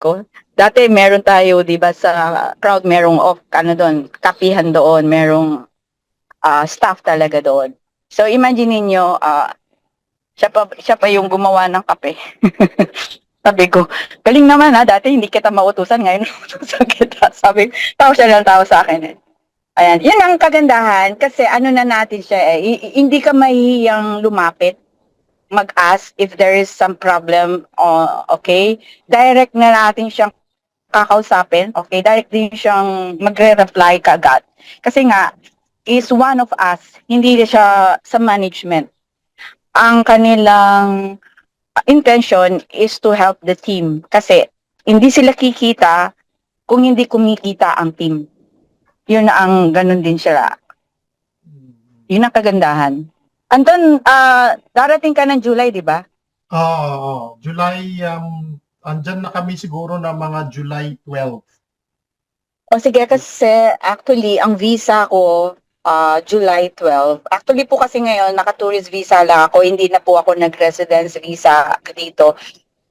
ko. Dati meron tayo, 'di ba, sa crowd merong doon, kapihan doon, merong staff talaga doon. So imagine niyo siya pa yung gumawa ng kape. Sabi ko, galing naman dati hindi kita mautusan, ngayon utusan kita. Sabi, tao siya ng tao sa akin eh. Ayan, yan ang kagandahan kasi ano na natin siya hindi ka mahihiyang lumapit, mag-ask if there is some problem, okay? Direct na natin siyang kakausapin, okay? Direct din siyang magre-reply kaagad. Kasi nga, is one of us, hindi siya sa management. Ang kanilang intention is to help the team. Kasi, hindi sila kikita kung hindi kumikita ang team. Yun ang ganun din siya. Yun ang kagandahan. Anton, darating ka ng July, di ba? Oo, July, andyan na kami siguro na mga July 12. O sige, kasi actually, ang visa ko, July 12. Actually po kasi ngayon, naka-tourist visa lang ako, hindi na po ako nag-residence visa dito.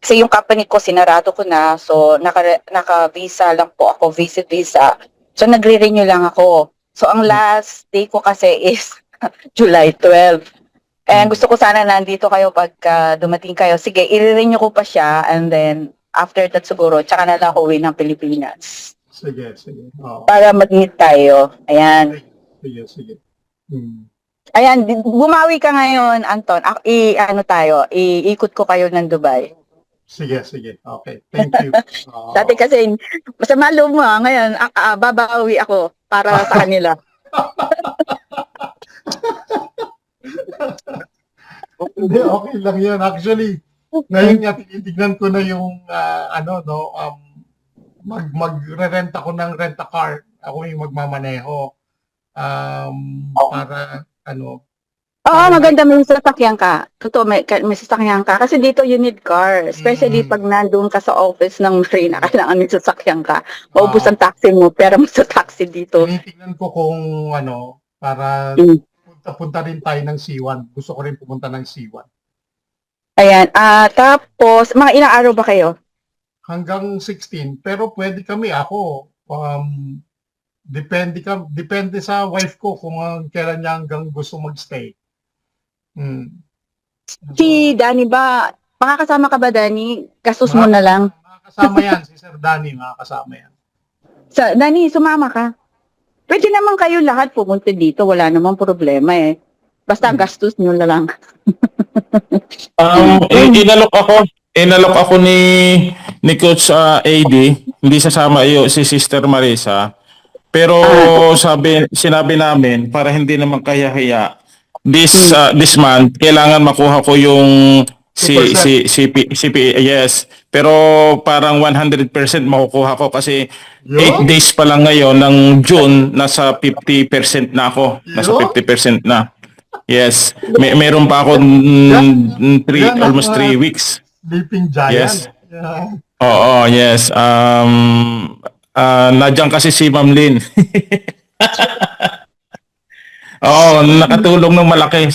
Kasi yung company ko, sinarado ko na, so naka-visa lang po ako, visit visa. So nagre-renew lang ako. So ang last day ko kasi is July 12. And gusto ko sana nandito kayo pagka dumating kayo. Sige, i-renew ko pa siya and then after that siguro, tsaka na lang ako uwi ng Pilipinas. Sige. Oo. Para mag-meet tayo. Ayan. Sige. Ayan, bumawi ka ngayon, Anton. Iikot ko kayo ng Dubai. Sige. Okay, thank you. Dati kasi, masama loob mo ngayon, babawi ako para sa kanila. Hindi, okay lang yun. Actually, ngayon nga tinitignan ko na yung magre-rent ako ng rent-a-car. Ako yung magmamaneho. Para Oo, maganda may sasakyan ka. Totoo, may sasakyan ka. Kasi dito you need car. Especially pag nandun ka sa office ng Marina, kailangan may sasakyan ka. Maubos ang taxi mo, pero mo sa taxi dito. tinitignan ko kung para punta rin tayo ng C1. Gusto ko rin pumunta ng C1. Ayan. Tapos, mga ilang araw ba kayo? Hanggang 16. Pero pwede kami, ako. Depende sa wife ko kung kailan niya hanggang gusto magstay. Si Danny ba? Makakasama ka ba, Danny? Gastos mo na lang. Makakasama yan, si Sir Danny, makakasama yan. Danny, sumama ka. Pwede naman kayo lahat pumunta dito. Wala namang problema eh. Basta gastos nyo na lang. Inalok ako ni Coach AD, hindi sasama si Sister Marisa. Pero sinabi namin para hindi naman kahiya-hiya, this month kailangan makuha ko yung CPA, yes. Pero parang 100% makukuha ko kasi 8 days pa lang ngayon ng June, nasa 50% na ako. Nasa 50% na. Yes. Meron pa ako almost 3 weeks. Sleeping Giant. Yes. Oo, yes. Nandiyan kasi si Ma'am Lynn. Oo, nakatulong ng malaki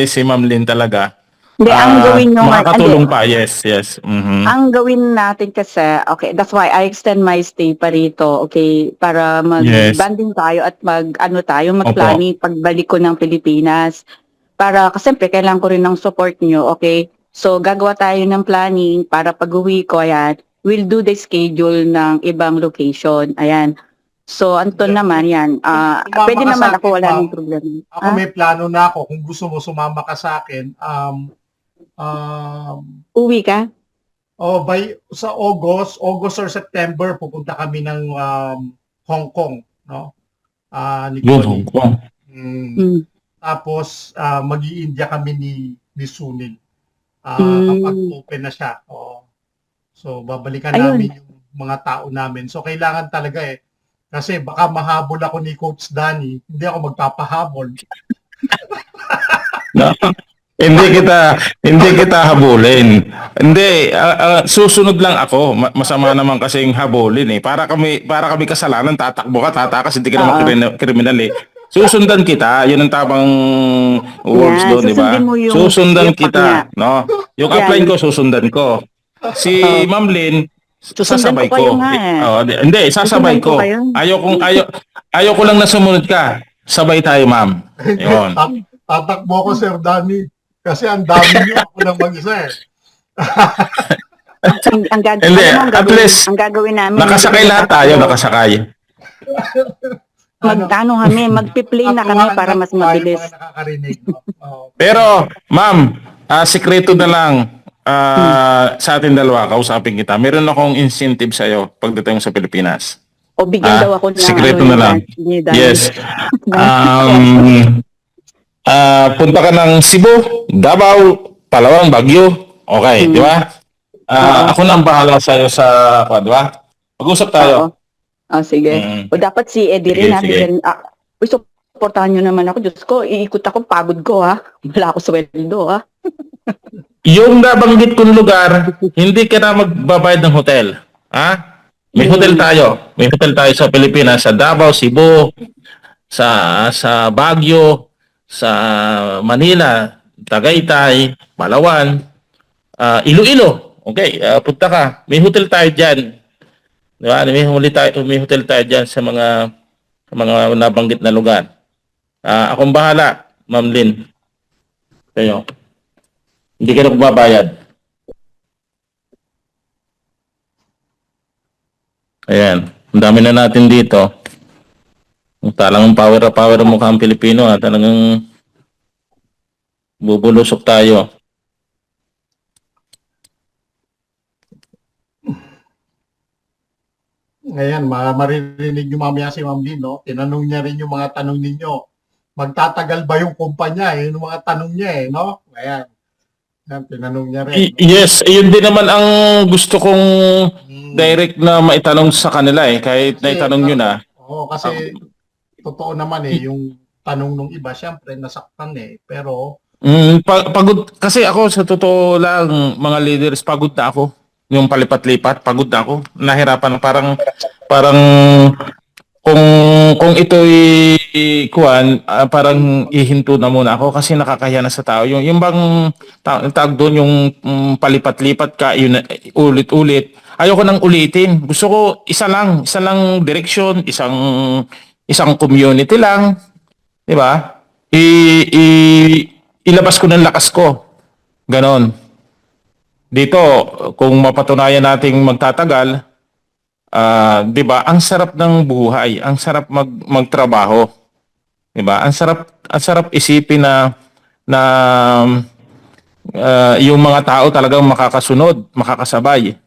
si Ma'am Lynn talaga. Hindi, ang gawin nyo makakatulong pa, yes. Ang gawin natin kasi, okay, that's why I extend my stay pa rito, okay, para mag-banding tayo at mag-planning pagbalik ko ng Pilipinas. Para, kasi siyempre, kailangan ko rin ng support nyo, okay? So, gagawa tayo ng planning para pag-uwi ko, ayan, we'll do the schedule ng ibang location, ayan. So, Anton naman, yan, pwede naman ako, wala nang problema. Ako may plano na ako, kung gusto mo sumama ka sa akin, uwi ka? Sa August or September, pupunta kami ng Hong Kong, no? Hong Kong. Tapos, mag-i-India kami ni Sunil. Kapag open na siya. So, babalikan namin yung mga tao namin. So, kailangan talaga kasi baka mahabol ako ni Coach Danny, hindi ako magpapahabol. No. Hindi kita habulin. Hindi, susunod lang ako. Masama naman kasing habulin eh. Para kami kasalanan, tatakbo ka, tatakas, hindi ka naman kriminal eh. Susundan kita, yun ang tamang words doon, di ba? Susundan kita, no? Yung upline ko, susundan ko. Si Ma'am Lynn, Susundan Sasabay ko kayo ko. nga eh. Hindi, sasabay Susundan ko ko. kayo. Ayaw ko lang na sumunod ka. Sabay tayo, ma'am. Yun. Tatakbo ko, Sir Danny. Kasi ang dami niyo, ako lang mag-isa eh. Ang gagawin, Hindi, alam mo, at least, ang gagawin namin. nakasakay lahat tayo, nakasakay. Magkano kami, magpi-play na kami para mas mabilis. Mga nakakarinig, no? Oo. Pero, ma'am, sikreto na lang sa ating dalawa, kausapin kita. Meron akong incentive sa'yo pagdating sa Pilipinas. O bigyan daw ako ng Sikreto na lang. Yes. Punta ka ng Cebu, Davao, Palawan, Baguio. Okay, di ba? Ako na ang bahala sa'yo di ba? Mag-usap tayo. Sige. O dapat si Eddie rin Sige, natin. Supportahan nyo naman ako. Diyos ko, iikot ako, pagod ko ha. Wala ako sweldo ha. Yung nabanggit kong lugar, hindi ka na magbabayad ng hotel. Ha? May hotel tayo. May hotel tayo sa Pilipinas, sa Davao, Cebu, sa Baguio, sa Manila, Tagaytay, Palawan, Iloilo. Okay, punta ka. May hotel tayo diyan. Di ba? May hotel tayo diyan sa mga nabanggit na lugar. Akong bahala, Ma'am Lynn. Kayo. Hindi ka na magbabayad. Ayan. Ang dami na natin dito. Talagang power ang mukha ang Pilipino. Talagang bubulusok tayo. Ngayon, maririnig nyo mamaya si Ma'am Lynn, no? Tinanong niya rin yung mga tanong ninyo. Magtatagal ba yung kumpanya? Yung mga tanong niya eh, no? Ayan. Yan, tinanong niya rin. Yes, yun din naman ang gusto kong direct na maitanong sa kanila eh. Kahit naitanong nyo na. Oo, kasi totoo naman eh, yung tanong nung iba, syempre nasaktan eh. Pero Pagod kasi ako sa totoo lang, mga leaders, pagod na ako. Yung palipat-lipat, pagod na ako. Nahirapan parang kung ito'y parang ihinto na muna ako kasi nakakahiya na sa tao. Yung bang tawag doon yung palipat-lipat ka, yun ulit-ulit. Ayoko nang ulitin. Gusto ko isa lang direction, isang community lang, 'di ba? Ilabas ko ng lakas ko. Ganon. Dito, kung mapatunayan nating magtatagal, 'di ba? Ang sarap ng buhay, ang sarap magtrabaho. 'Di ba? Ang sarap isipin na yung mga tao talagang makakasunod, makakasabay.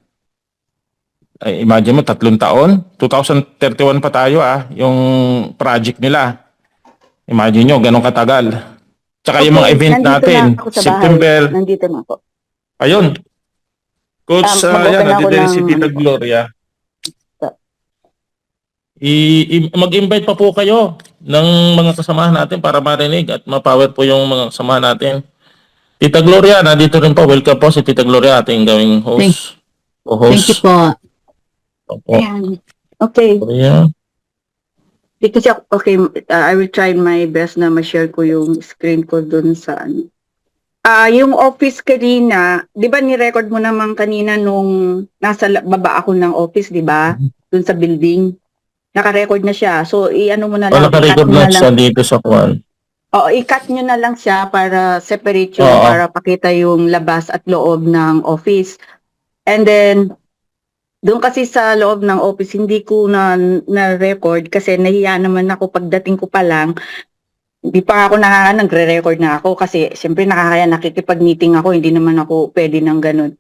Ay, imagine mo 3 taon, 2031 pa tayo yung project nila. Imagine nyo, ganun katagal. Tsaka yung mga event natin, September. Nandito na ako. Ayun. Coach, nandito si Tita Gloria. Mag-invite pa po kayo ng mga kasamahan natin para marinig at ma-power po yung mga kasamahan natin. Tita Gloria, nandito rin po. Welcome po si Tita Gloria, ating gawing host. Thank you po. Opo. Ayan. Okay. Gloria. Kasi I will try my best na ma-share ko yung screen ko dun sa ano. Yung office kanina, 'di ba ni-record mo naman kanina nung nasa baba ako ng office, 'di ba? Dun sa building. Naka-record na siya. So i-ano mo na lang. Naka-record na siya dito sa kwan. Oo, i-cut nyo na lang siya para separate yung para pakita yung labas at loob ng office. And then doon kasi sa loob ng office, hindi ko na-record kasi nahiya naman ako pagdating ko pa lang. Hindi pa ako nagre-record na ako kasi siyempre nakakaya nakikipag-meeting ako, hindi naman ako pwede ng ganun.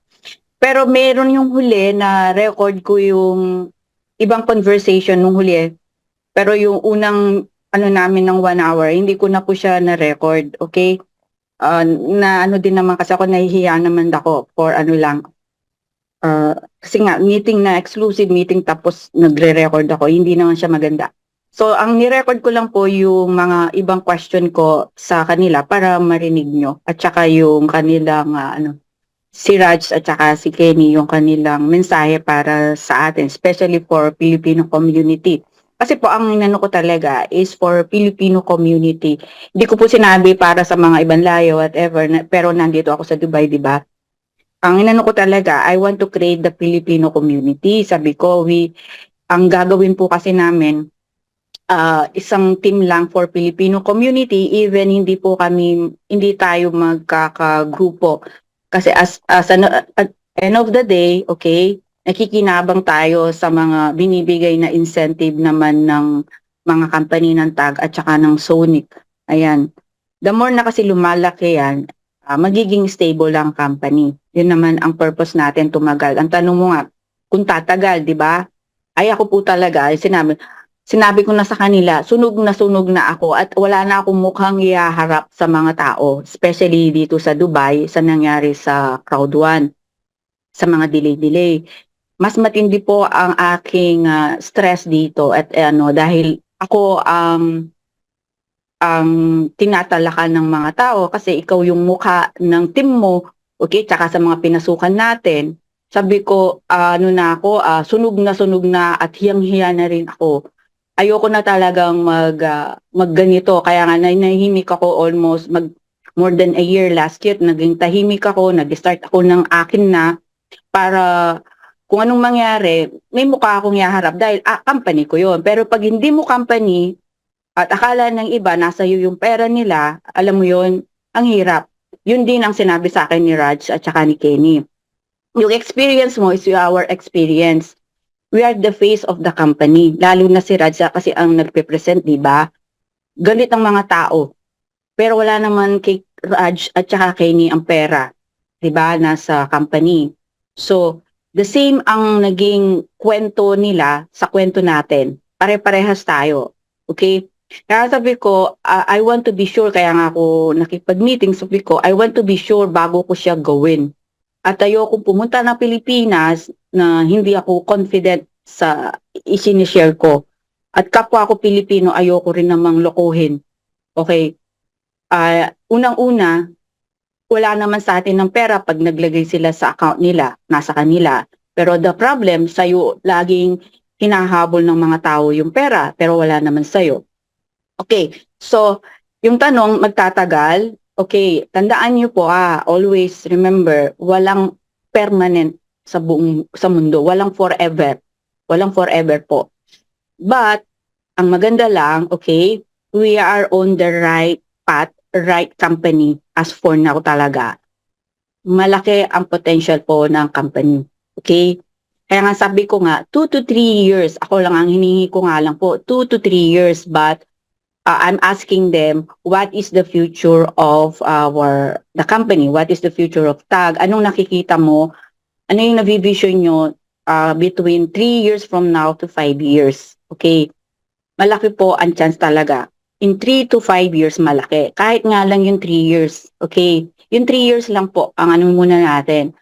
Pero meron yung huli na record ko yung ibang conversation nung huli. Pero yung unang namin ng 1 hour, hindi ko na po siya na-record, okay? Na din naman kasi ako nahihiya naman ako for kasi nga, meeting na exclusive meeting tapos nagre-record ako, hindi naman siya maganda. So, ang ni-record ko lang po yung mga ibang question ko sa kanila para marinig nyo. At saka yung kanilang, si Raj at saka si Kenny, yung kanilang mensahe para sa atin, especially for Filipino community. Kasi po, ang inano ko talaga is for Filipino community. Hindi ko po sinabi para sa mga ibang layo, whatever, pero nandito ako sa Dubai, di ba? ang inano ko talaga, I want to create the Filipino community. Sabi ko, ang gagawin po kasi namin, isang team lang for Filipino community, even hindi tayo magkakagrupo. Kasi at end of the day, okay, nakikinabang tayo sa mga binibigay na incentive naman ng mga company ng TAG at saka ng Sonic. Ayan. The more na kasi lumalaki yan, magiging stable lang company. Yun naman ang purpose natin tumagal. Ang tanong mo nga, kung tatagal, di ba? Ay ako po talaga, sinabi ko na sa kanila, sunog na ako at wala na akong mukhang ihaharap sa mga tao, especially dito sa Dubai, sa nangyari sa Crowd 1, sa mga delay-delay. Mas matindi po ang aking stress dito at dahil ako ang tinatalakan ng mga tao kasi ikaw yung mukha ng team mo, okay, tsaka sa mga pinasukan natin. Sabi ko, sunog na at hiyang-hiya na rin ako. Ayoko na talagang magganito. Kaya nga nahihimik ako almost more than a year last year. Naging tahimik ako, nag-start ako ng akin na para kung anong mangyari, may mukha akong ihaharap dahil company ko yon. Pero pag hindi mo company at akala ng iba nasa iyo yung pera nila, alam mo yon, ang hirap. Yun din ang sinabi sa akin ni Raj at saka ni Kenny. Yung experience mo is our experience. We are the face of the company. Lalo na si Raja kasi ang nagpe-present, di ba? Galit ang mga tao. Pero wala naman kay Raj at saka Kenny ang pera. Di ba? Nasa company. So, the same ang naging kwento nila sa kwento natin. Pare-parehas tayo. Okay? Kaya sabi ko, I want to be sure, kaya nga ako nakipag-meeting, sabi ko, I want to be sure bago ko siya gawin. At ayoko pumunta ng Pilipinas na hindi ako confident sa isinishare ko. At kapwa ako Pilipino, ayoko rin namang lokohin. Okay? Unang-una, wala naman sa atin ng pera pag naglagay sila sa account nila, nasa kanila. Pero the problem, sa'yo laging hinahabol ng mga tao yung pera, pero wala naman sa'yo. Okay, so yung tanong, magtatagal? Okay, tandaan niyo po always remember, walang permanent sa mundo, walang forever. Walang forever po. But ang maganda lang, okay, we are on the right path, right company as for now talaga. Malaki ang potential po ng company. Okay? Kaya nga sabi ko nga 2 to 3 years, ako lang ang hinihingi ko nga lang po 2 to 3 years, but I'm asking them, what is the future of the company? What is the future of TAG? Anong nakikita mo? Ano yung navivision nyo between 3 years from now to 5 years? Okay? Malaki po ang chance talaga. In 3 to 5 years, malaki. Kahit nga lang yung 3 years. Okay? Yung 3 years lang po, ang ano muna natin.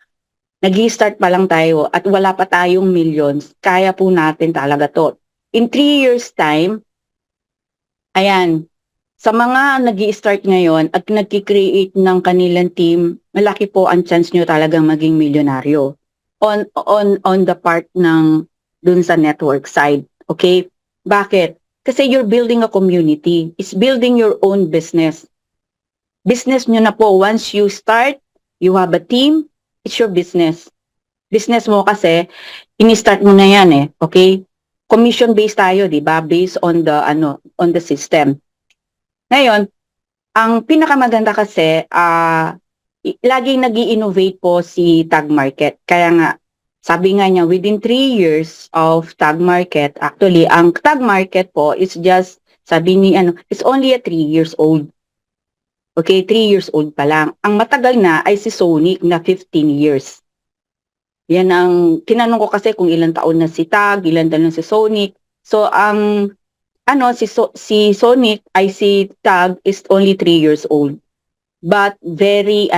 Nag-i-start pa lang tayo at wala pa tayong millions. Kaya po natin talaga to. In 3 years time, ayan, sa mga nag-i-start ngayon at nagki-create ng kanilang team, malaki po ang chance nyo talagang maging milyonaryo on the part ng dun sa network side. Okay? Bakit? Kasi you're building a community. It's building your own business. Business nyo na po. Once you start, you have a team, it's your business. Business mo kasi, ini-start mo na yan eh. Okay? Commission-based tayo, di ba? Based on the system. Ngayon, ang pinakamaganda kasi, laging nag-i-innovate po si Tag Market. Kaya nga, sabi nga niya, within 3 years of Tag Market, actually, ang Tag Market po is just, sabi ni it's only a 3 years old. Okay, 3 years old pa lang. Ang matagal na ay si Sonic na 15 years. Yan ang, tinanong ko kasi kung ilang taon na si Tag, ilang taon na si Sonic. So, si Sonic ay si Tag is only 3 years old. But very,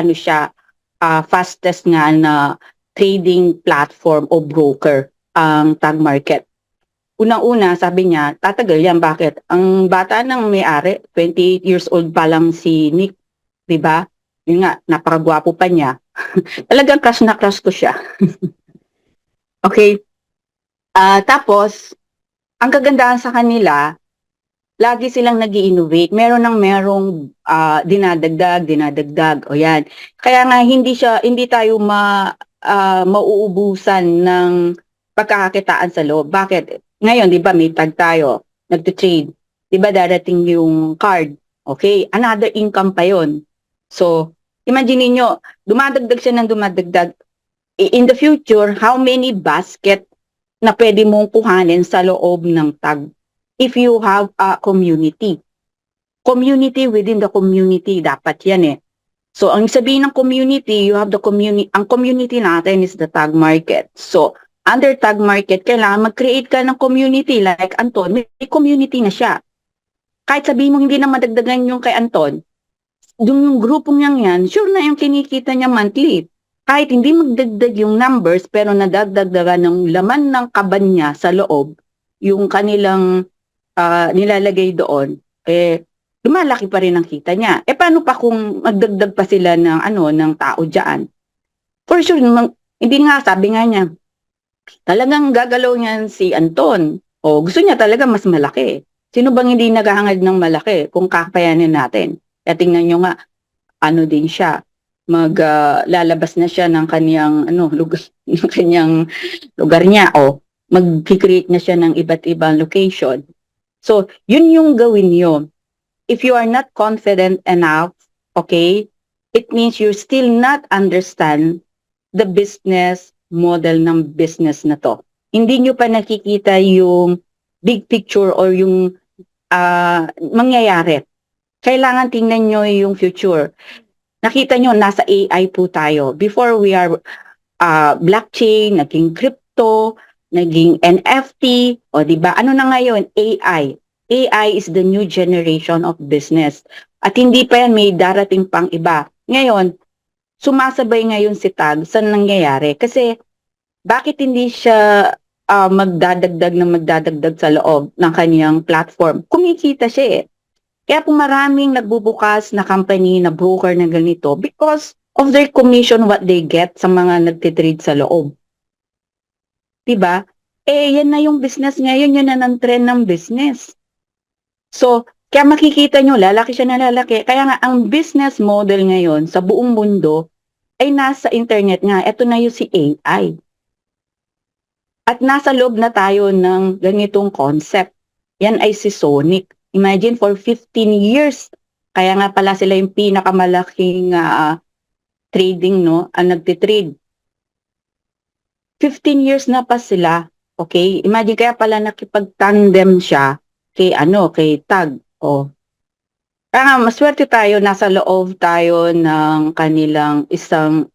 fastest nga na trading platform o broker ang Tag Market. Unang-una, sabi niya, tatagal yan. Bakit? Ang bata ng may-ari, 28 years old pa lang si Nick. Diba? Yun nga, napakagwapo pa niya. Talagang crush na crush ko siya. Okay. Tapos, ang kagandahan sa kanila, lagi silang nag-i-innovate. Merong dinadagdag, o yan. Kaya nga hindi tayo mauubusan ng pagkakakitaan sa loob. Bakit? Ngayon, 'di ba, may tag tayo, nagte-trade. 'Di ba darating yung card? Okay, another income pa 'yon. So, imagine niyo, dumadagdag siya ng dumadagdag. In the future, how many basket na pwede mong kuhanin sa loob ng tag if you have a community. Community within the community, dapat yan eh. So, ang sabihin ng community, you have the community, ang community natin is the tag market. So, under tag market, kailangan mag-create ka ng community like Anton, may community na siya. Kahit sabihin mo hindi na madagdagan yung kay Anton, yung grupong yan, sure na yung kinikita niya monthly. Kahit hindi magdagdag yung numbers, pero nadagdagdagan ng laman ng kaban niya sa loob, yung kanilang nilalagay doon, lumalaki pa rin ang kita niya. Paano pa kung magdagdag pa sila ng tao diyan? For sure, hindi nga, sabi nga niya, talagang gagalaw niyan si Anton. O gusto niya talaga mas malaki. Sino bang hindi naghahangad ng malaki kung kakayanin natin? Kaya tingnan niyo nga, din siya, lalabas na siya ng kaniyang lugar, ng kanyang lugar niya, o mag-create na siya ng iba't ibang location. So, yun yung gawin niyo. If you are not confident enough, okay, it means you still not understand the business model ng business na to. Hindi nyo pa nakikita yung big picture or yung mangyayari. Kailangan tingnan nyo yung future. Nakita nyo, nasa AI po tayo. Before we are blockchain, naging crypto, naging NFT, o diba? Ano na ngayon? AI. AI is the new generation of business. At hindi pa yan, may darating pang iba. Ngayon, sumasabay ngayon si TAG. Saan nangyayari? Kasi, bakit hindi siya magdadagdag sa loob ng kaniyang platform? Kumikita siya eh. Kaya po maraming nagbubukas na company, na broker na ganito because of their commission, what they get sa mga nagtitrade sa loob. Diba? Yan na yung business ngayon, yun na ng trend ng business. So, kaya makikita nyo, lalaki siya na lalaki. Kaya nga, ang business model ngayon sa buong mundo ay nasa internet nga. Ito na yung si AI. At nasa loob na tayo ng ganitong concept. Yan ay si Sonic. Imagine, for 15 years. Kaya nga pala sila yung pinakamalaking trading, no? Ang nagtitrade. 15 years na pa sila. Okay? Imagine, kaya pala nakipag-tandem siya kay TAG. Kaya nga, maswerte tayo, nasa loob tayo ng kanilang isang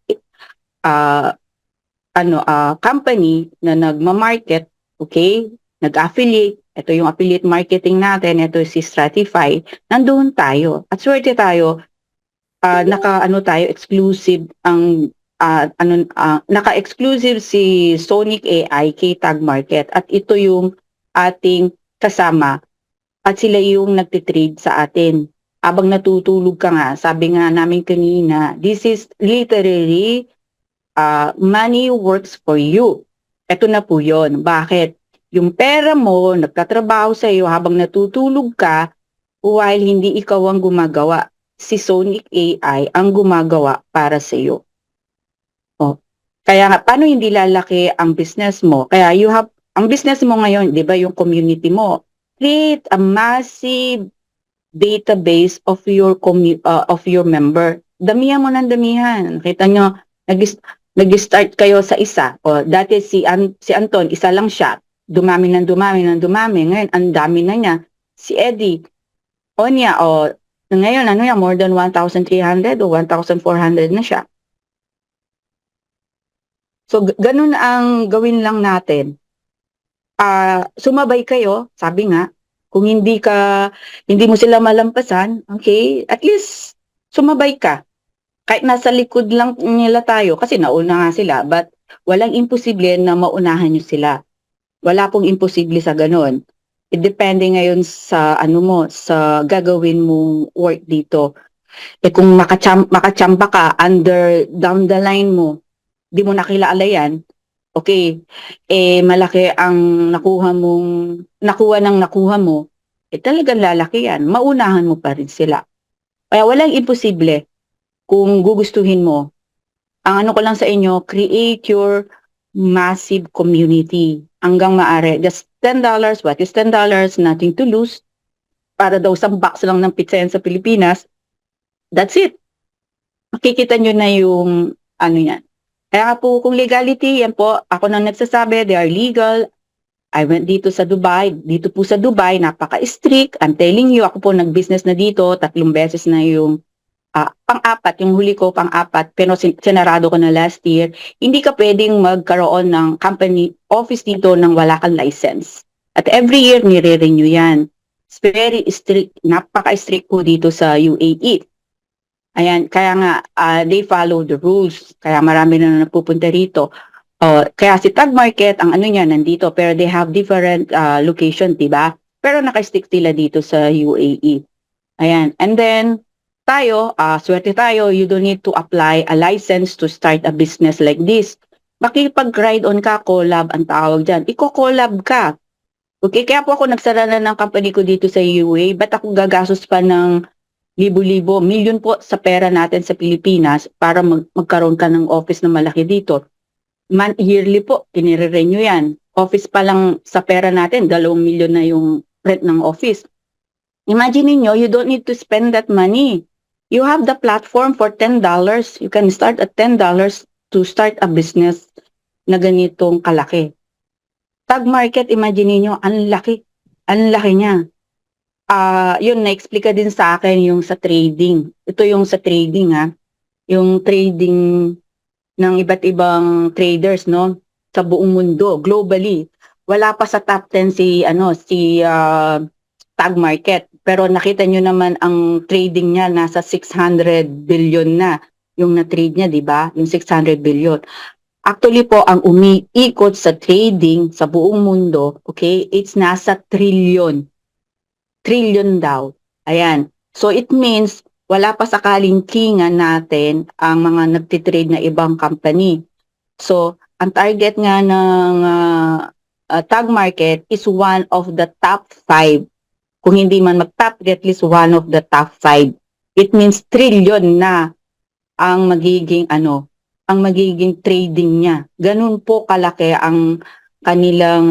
company na nagma-market, okay? Nag-affiliate. Ito yung affiliate marketing natin, ito si Stratify. Nandoon tayo. At swerte tayo, tayo exclusive ang naka-exclusive si Sonic AI kay Tag Market at ito yung ating kasama at sila yung nagtitrade sa atin. Habang natutulog ka nga, sabi nga namin kanina, this is literally money works for you. Ito na po yun. Bakit? Yung pera mo, nagtatrabaho sa iyo habang natutulog ka while hindi ikaw ang gumagawa. Si Sonic AI ang gumagawa para sa iyo. Kaya nga, paano hindi lalaki ang business mo? Kaya ang business mo ngayon, di ba, yung community mo, create a massive database of your member. Damihan mo ng damihan. Kita nyo, nag-start kayo sa isa. Dati si Anton, isa lang siya. Dumami. Ngayon, ang dami na niya. Si Eddie, ngayon, more than 1,300 o 1,400 na siya. So, ganun ang gawin lang natin. Sumabay kayo, sabi nga, kung hindi mo sila malampasan, okay, at least sumabay ka. Kahit nasa likod lang nila tayo, kasi nauna nga sila, but walang imposible na maunahan nyo sila. Wala pong imposible sa ganun. Depende ngayon sa sa gagawin mong work dito. Kung makachamba ka down the line mo, di mo nakilala yan, okay, malaki ang nakuha mo, talagang lalaki yan. Maunahan mo pa rin sila. Kaya walang imposible kung gugustuhin mo. Ang ano ko lang sa inyo, create your massive community hanggang maaari. Just $10, what is $10? Nothing to lose. Para daw isang box lang ng pizza yan sa Pilipinas. That's it. Makikita nyo na yung ano yan. Kaya nga po, kung legality, yan po, ako nang nagsasabi, they are legal. I went dito sa Dubai. Dito po sa Dubai, napaka-strict. I'm telling you, ako po nag-business na dito, 3 beses na yung pang-apat, yung huli ko pang-apat, pero sinarado ko na last year. Hindi ka pwedeng magkaroon ng company office dito nang wala kang license. At every year, nire-renew yan. It's very strict, napaka-strict po dito sa UAE. Ayan, kaya nga, they follow the rules. Kaya marami na napupunta rito. Kaya si Tag Market, ang ano niya, nandito, pero they have different location, diba? Pero naka-stick sila dito sa UAE. Ayan, and then, tayo, swerte tayo, you don't need to apply a license to start a business like this. Makipag-ride on ka, collab ang tawag dyan. Iko-collab ka. Okay, kaya po ako nagsara na ng company ko dito sa UAE. Ba't ako gagastos pa ng libo-libo, milyon po sa pera natin sa Pilipinas para magkaroon ka ng office na malaki dito. Yearly po, kinire-renew yan. Office pa lang sa pera natin, 2 milyon na yung rent ng office. Imagine niyo, you don't need to spend that money. You have the platform for $10. You can start at $10 to start a business na ganitong kalaki. Tag Market, imagine niyo, ang laki. Ang laki niya. Yun, na-explica din sa akin yung sa trading. Ito yung sa trading, ha. Yung trading ng iba't ibang traders, no? Sa buong mundo, globally. Wala pa sa top 10 si Tag Market. Pero nakita nyo naman ang trading niya nasa 600 billion na yung na-trade niya, di ba? Yung 600 billion. Actually po, ang umiikot sa trading sa buong mundo, okay, it's nasa trillion. Trillion daw. Ayan. So it means, wala pa sa kalingkingan natin ang mga nagtitrade na ibang company. So, ang target nga ng Tag Market is one of the top 5. Kung hindi man mag-top, at least one of the top 5. It means trillion na ang magiging trading niya. Ganun po kalaki ang kanilang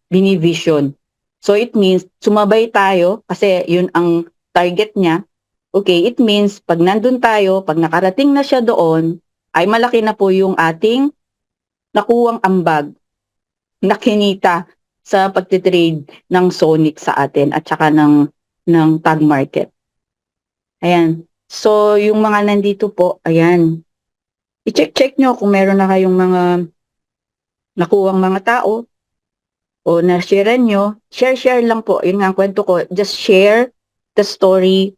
binivision. So it means sumabay tayo kasi yun ang target niya. Okay, it means pag nandun tayo, pag nakarating na siya doon, ay malaki na po yung ating nakuwang ambag na kinita sa pagtitrade ng Sonic sa atin at saka ng Tag Market. Ayan. So, yung mga nandito po, ayan. I-check nyo kung meron na kayong mga nakuwang mga tao o na-share nyo. Share lang po. Yun nga ang kwento ko. Just share the story.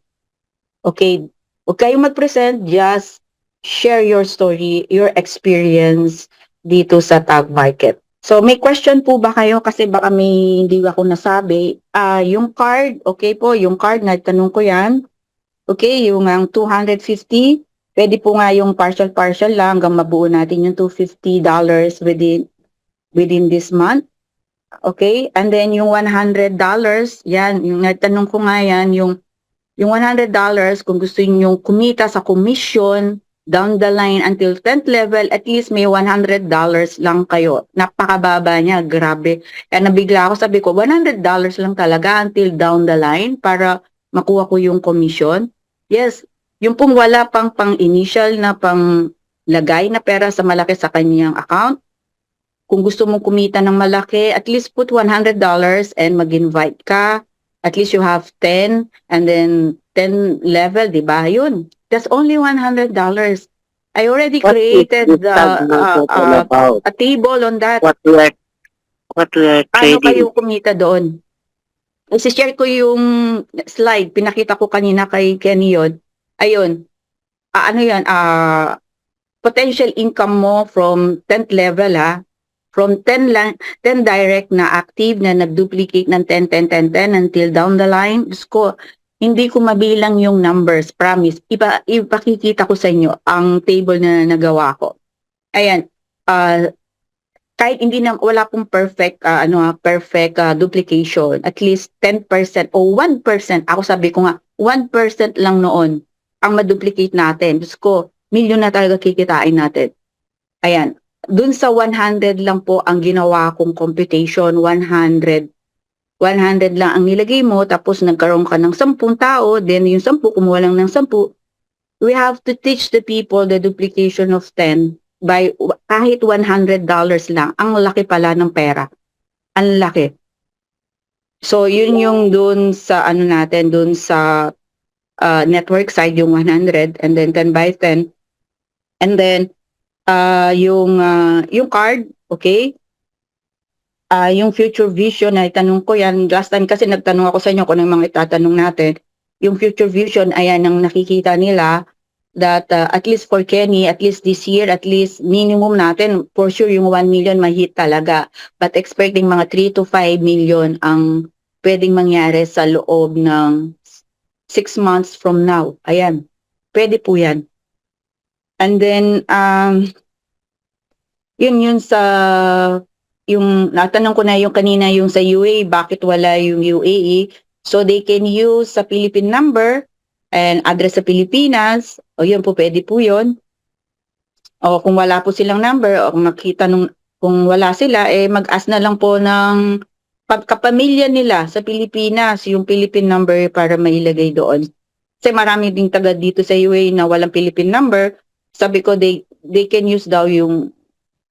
Okay. Huwag kayong mag-present. Just share your story, your experience dito sa Tag Market. So, may question po ba kayo? Kasi baka may hindi ako nasabi. Yung card, okay po, yung card, nagtanong ko yan. Okay, yung ang 250, pwede po nga yung partial lang hanggang mabuo natin yung $250 within this month. Okay, and then yung $100, yan, yung nagtanong ko nga yan, yung $100, kung gusto niyo kumita sa commission, down the line until 10th level, at least may $100 lang kayo. Napakababa niya, grabe. Kaya nabigla ako, sabi ko, $100 lang talaga until down the line para makuha ko yung commission. Yes, yung pong wala pang initial na pang lagay na pera sa malaki sa kanyang account. Kung gusto mong kumita ng malaki, at least put $100 and mag-invite ka. At least you have 10 and then 10 level, di ba? Yun. That's only $100. I already created a table on that. What we are Paano trading. kayo kumita doon? I-share ko yung slide. Pinakita ko kanina kay Kenny yun. Ayun. Ano yan? Potential income mo from 10th level, ha? From 10 direct na active na nag-duplicate ng 10 until down the line. Gusto hindi ko mabilang yung numbers, promise. Ipakikita ko sa inyo ang table na nagawa ko. Ayan, kahit hindi na wala pong perfect duplication, at least 10% o 1%, ako sabi ko nga 1% lang noon ang ma-duplicate natin. Diyos ko, milyon na talaga kikitain natin. Ayan, dun sa 100 lang po ang ginawa kong computation, 100 lang ang nilagay mo, tapos nagkaroon ka ng 10 tao, then yung 10 kumuha lang ng 10. We have to teach the people the duplication of 10 by kahit $100 lang. Ang laki pala ng pera. Ang laki. So, yun yung dun sa natin, dun sa network side, yung 100, and then 10 by 10. And then, yung card, okay? Yung future vision, na itanong ko yan. Last time kasi nagtanong ako sa inyo kung ano yung mga itatanong natin. Yung future vision, ayan ang nakikita nila that at least for Kenny, at least this year, at least minimum natin, for sure yung 1 million mahit talaga. But expecting mga 3 to 5 million ang pwedeng mangyari sa loob ng 6 months from now. Ayan, pwede po yan. And then, yun sa, yung natanong ko na yung kanina yung sa UAE, bakit wala yung UAE? So they can use sa Philippine number and address sa Pilipinas, o yun po, pwede po yun. O kung wala po silang number, o kung makita kung wala sila, mag-ask na lang po ng kapamilya nila sa Pilipinas, yung Philippine number para mailagay doon. Kasi marami ding taga dito sa UAE na walang Philippine number. Sabi ko, they can use daw yung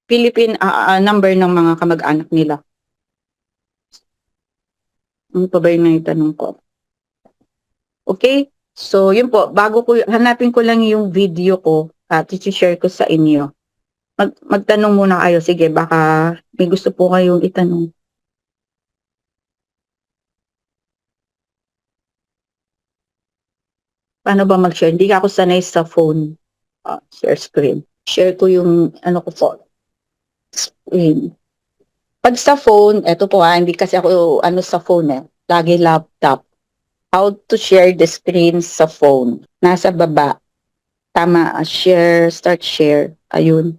Philippine number ng mga kamag-anak nila. Ano pa ba yung naitanong ko? Okay? So, yun po. Hanapin ko lang yung video ko at i-share ko sa inyo. Magtanong muna kayo. Sige, baka may gusto po kayong itanong. Paano ba mag-share? Hindi ako sanay sa phone. Share screen. Share ko yung ko po. Screen. Pag sa phone, eto po hindi kasi ako sa phone Lagi laptop. How to share the screen sa phone. Nasa baba. Tama, share, start share. Ayun.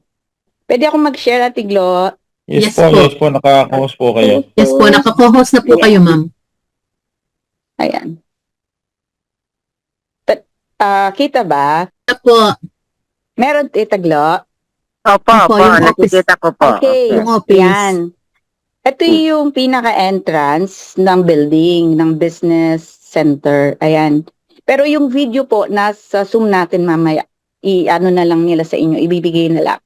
Pwede ako mag-share, Ate Glo? Yes, Yes po, po. yes po, naka-host po kayo. Yes po, naka-co-host na po kayo, ma'am. Ayan. Kita ba? Ito po, Meron, Tita Glo? Opo, Opo, opo, yung office. nakikita ko po. Okay. yung office. Yan. Ito yung pinaka-entrance ng building, ng business center. Ayan. Pero yung video po, nasa Zoom natin mamaya. Na lang nila sa inyo, ibibigay nila.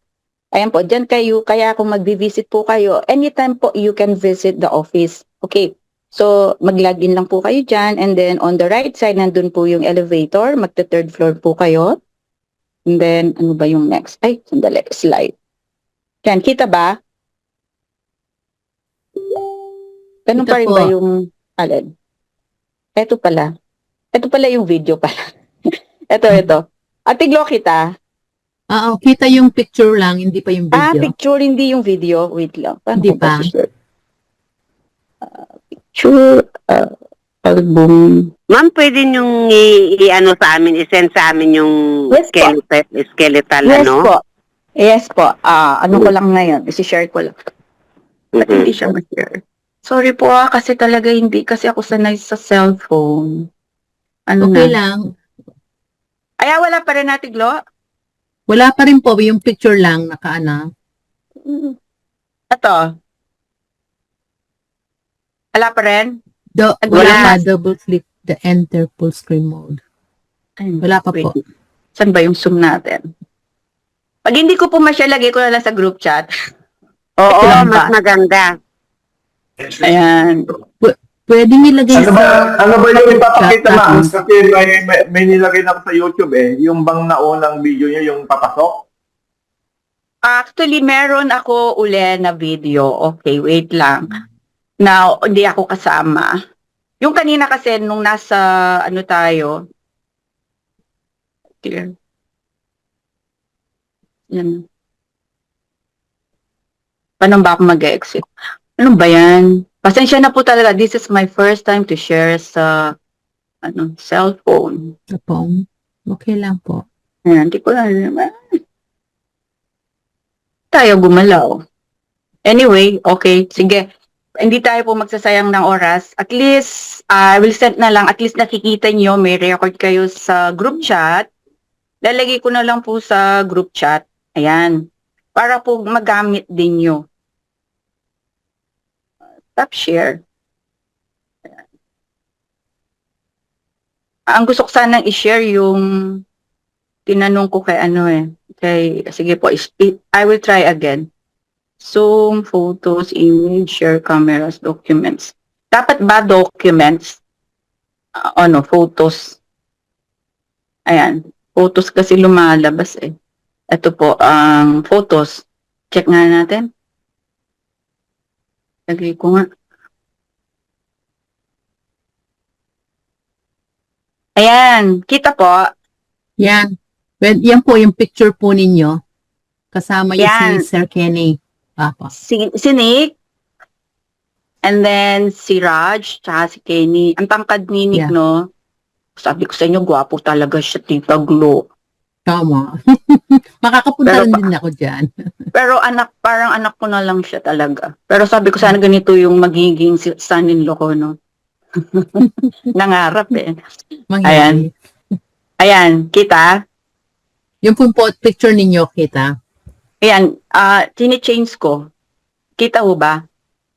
Ayan po, dyan kayo, kaya kung mag-visit po kayo, anytime po you can visit the office. Okay. So, mag-login lang po kayo dyan, and then on the right side, nandun po yung elevator, magta-third floor po kayo. And then, ano ba yung next? Ay, sandali, slide. Yan, kita ba? Ganun Kita pa rin po. ba yung alin? Ito pala. Ito pala yung video pala. Ito. Ate Glo, kita? Kita yung picture lang, hindi pa yung video. Picture, hindi yung video. Wait lang. Paano Hindi ko ba pa. i-share? Picture, album. Ma'am, pwede niyong i-ano sa amin, i-send sa amin yung Yes po. skeletal, Yes ano? po. Yes po. Ano ko lang ngayon? I-share ko lang. Ba't hindi siya ma-share? Sorry po kasi talaga hindi. Kasi ako sanay sa cellphone. Ano Okay na? lang. Wala pa rin, Ate Glo? Wala pa rin po, yung picture lang, nakaana. Ito. Wala pa rin? Wala Wala. pa, double click the enter full screen mode. Wala pa po. Wait. Saan ba yung Zoom natin? Pag hindi ko po lagay ko na lang sa group chat. Oo, Ilan mas ba? maganda. Ayan. Pwede nilagay Ano ba yung ipapakita, ma'am? Tapos, Kasi may nilagay na ako sa YouTube yung bang naunang video niya, yung papasok. Actually, meron ako uli na video. Okay, wait lang. Now, hindi ako kasama. Yung kanina kasi, nung nasa, tayo. Clear. Yan. Paano ba ako mag-exit? Ano ba yan? Pasensya na po talaga. This is my first time to share sa, cellphone. sa phone. Okay lang po. Ayan, hindi ko na naman. Tayo gumalaw. Anyway, okay, sige. Hindi tayo po magsasayang ng oras. At least, I will send na lang, at least nakikita nyo, may record kayo sa group chat. Lalagay ko na lang po sa group chat. Ayan. Para po magamit din nyo. Tap share. Ayan. Ang gusto ko sanang i-share yung tinanong ko kay sige po, I will try again. Zoom, photos, image, share cameras, documents. Dapat ba documents? Photos. Ayan. Photos kasi lumalabas eh. Ito po, ang photos. Check nga natin. Lagay ko nga. Ayan. Kita po. Yan. Well, yan po yung picture po ninyo. Kasama yung Yan. si Sir Kenny. Papa. Si Nick, and then si Raj, tsaka si Kenny. Ang tangkad ni Nick, Yeah. no? Sabi ko sa inyo, gwapo talaga siya, Tita Glo. Tama. Makakapunta Pero rin pa- din ako dyan. Pero parang anak ko na lang siya talaga. Pero sabi ko sana ganito yung magiging son-in-law ko, no? Nangarap eh. Mangyari. Ayan, kita? Yung po picture ninyo, kita. Ayan, tini-change ko. Kita ho ba?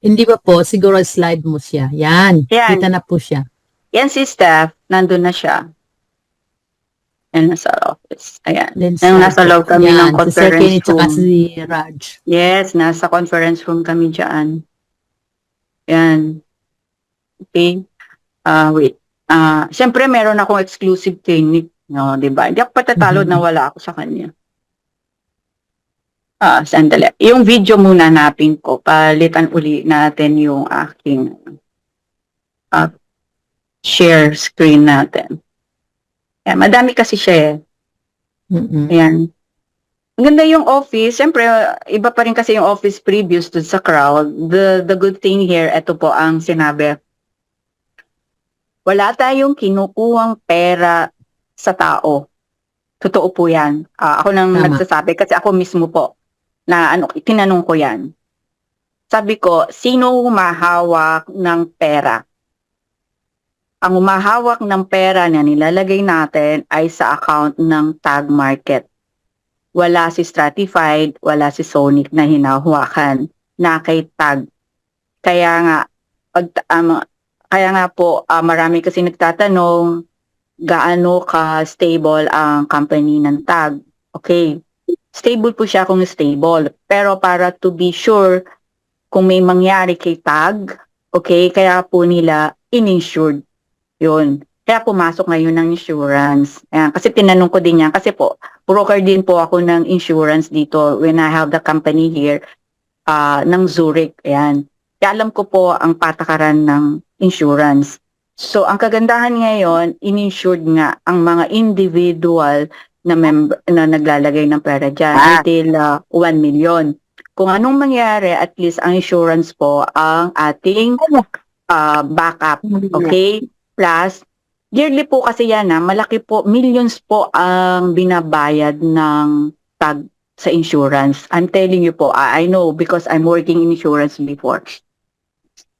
Hindi ba po, siguro slide mo siya. Yan. Yan. Kita na po siya. Yan si Steph, nandun na siya. Yan, nasa office. Ayan. Then, Yung nasa loob kami ng si Sir Kenny conference tsaka room. si Raj. Yes, nasa conference room kami dyan. Yan. Okay. Wait. Siyempre, meron akong exclusive technique. No, diba? Hindi ako patatalo na wala ako sa kanya. Sandali. Yung video muna hanapin ko. Palitan uli natin yung aking share screen natin. Yan, madami kasi siya eh. Ayan. Ang ganda yung office. Siyempre, iba pa rin kasi yung office previous to sa crowd. The good thing here, ito po ang sinabi. Wala tayong kinukuhang pera sa tao. Totoo po yan. Ako nang Tama. nagsasabi kasi ako mismo po na tinanong ko yan. Sabi ko, sino humahawak ng pera? Ang humahawak ng pera na nilalagay natin ay sa account ng Tag Market. Wala si Stratified, wala si Sonic na hinahawakan na kay Tag. Kaya nga po, marami kasi nagtatanong gaano ka stable ang company ng Tag. Okay. Stable po siya kung stable. Pero para to be sure kung may mangyari kay Tag, okay, kaya po nila ininsured. Yun. Kaya pumasok ngayon ng insurance. Ayan, kasi tinanong ko din yan. Kasi po, broker din po ako ng insurance dito when I have the company here ng Zurich. Ayan. Kaya alam ko po ang patakaran ng insurance. So, ang kagandahan ngayon, ininsured nga ang mga individual na member na naglalagay ng pera dyan until 1 million. Kung anong mangyari, at least ang insurance po ang ating backup. Okay? Plus, yearly po kasi yan malaki po, millions po ang binabayad ng Tag sa insurance. I'm telling you po, I know because I'm working in insurance before.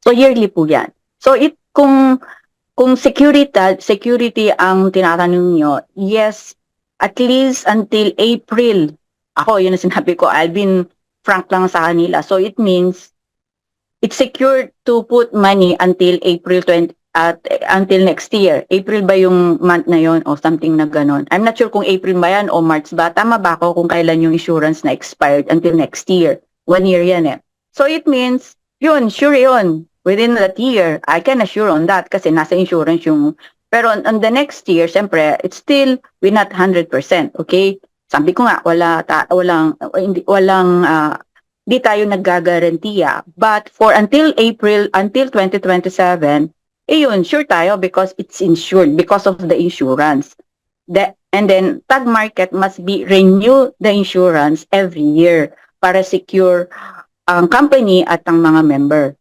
So, yearly po yan. So, kung security ang tinatanong nyo, yes, at least until April. Ako, yun ang sinabi ko, I've been frank lang sa kanila. So, it means, it's secure to put money until April 20, until next year. April ba yung month na yon o something na ganon? I'm not sure kung April ba yan o March ba. Tama ba ako kung kailan yung insurance na expired until next year? 1 year yan eh. So, it means, yun, sure yun. Within that year, I can assure on that kasi nasa insurance yung. Pero on the next year, siyempre, it's still, we're not 100%, okay? Sabi ko nga, di tayo naggagarantiya. But for until April, until 2027, yun, sure tayo because it's insured because of the insurance. And then, Tag Market must be renew the insurance every year para secure ang company at ang mga member.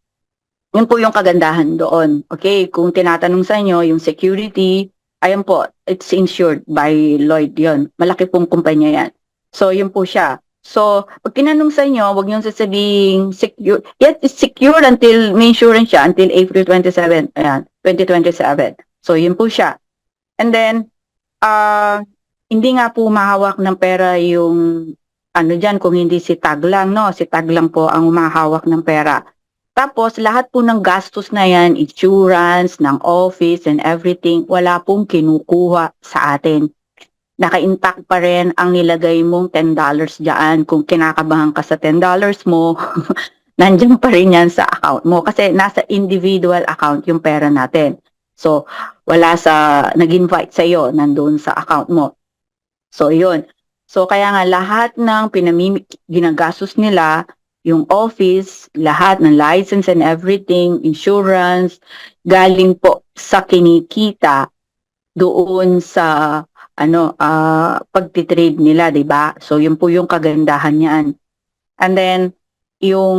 Yun po yung kagandahan doon. Okay, kung tinatanong sa inyo, yung security, ayan po, it's insured by Lloyd yun. Malaki pong kumpanya yan. So, yun po siya. So, pag tinanong sa inyo, wag niyo sasabing secure. Yes, it's secure until may insurance siya until April 27, ayan, 2027. So, yun po siya. And then, hindi nga po mahawak ng pera yung ano dyan kung hindi si Tag lang, no? Si Tag lang po ang umahawak ng pera. Tapos, lahat po ng gastos na yan, insurance, ng office and everything, wala pong kinukuha sa atin. Naka-intact pa rin ang nilagay mong $10 dyan. Kung kinakabahan ka sa $10 mo, nandiyan pa rin yan sa account mo. Kasi nasa individual account yung pera natin. So, wala sa nag-invite sa'yo, nandoon sa account mo. So, yun. So, kaya nga lahat ng ginagastos nila, yung office, lahat ng license and everything, insurance, galing po sa kinikita doon sa pagtitrade nila, 'di ba? So yun po yung kagandahan niyan. And then yung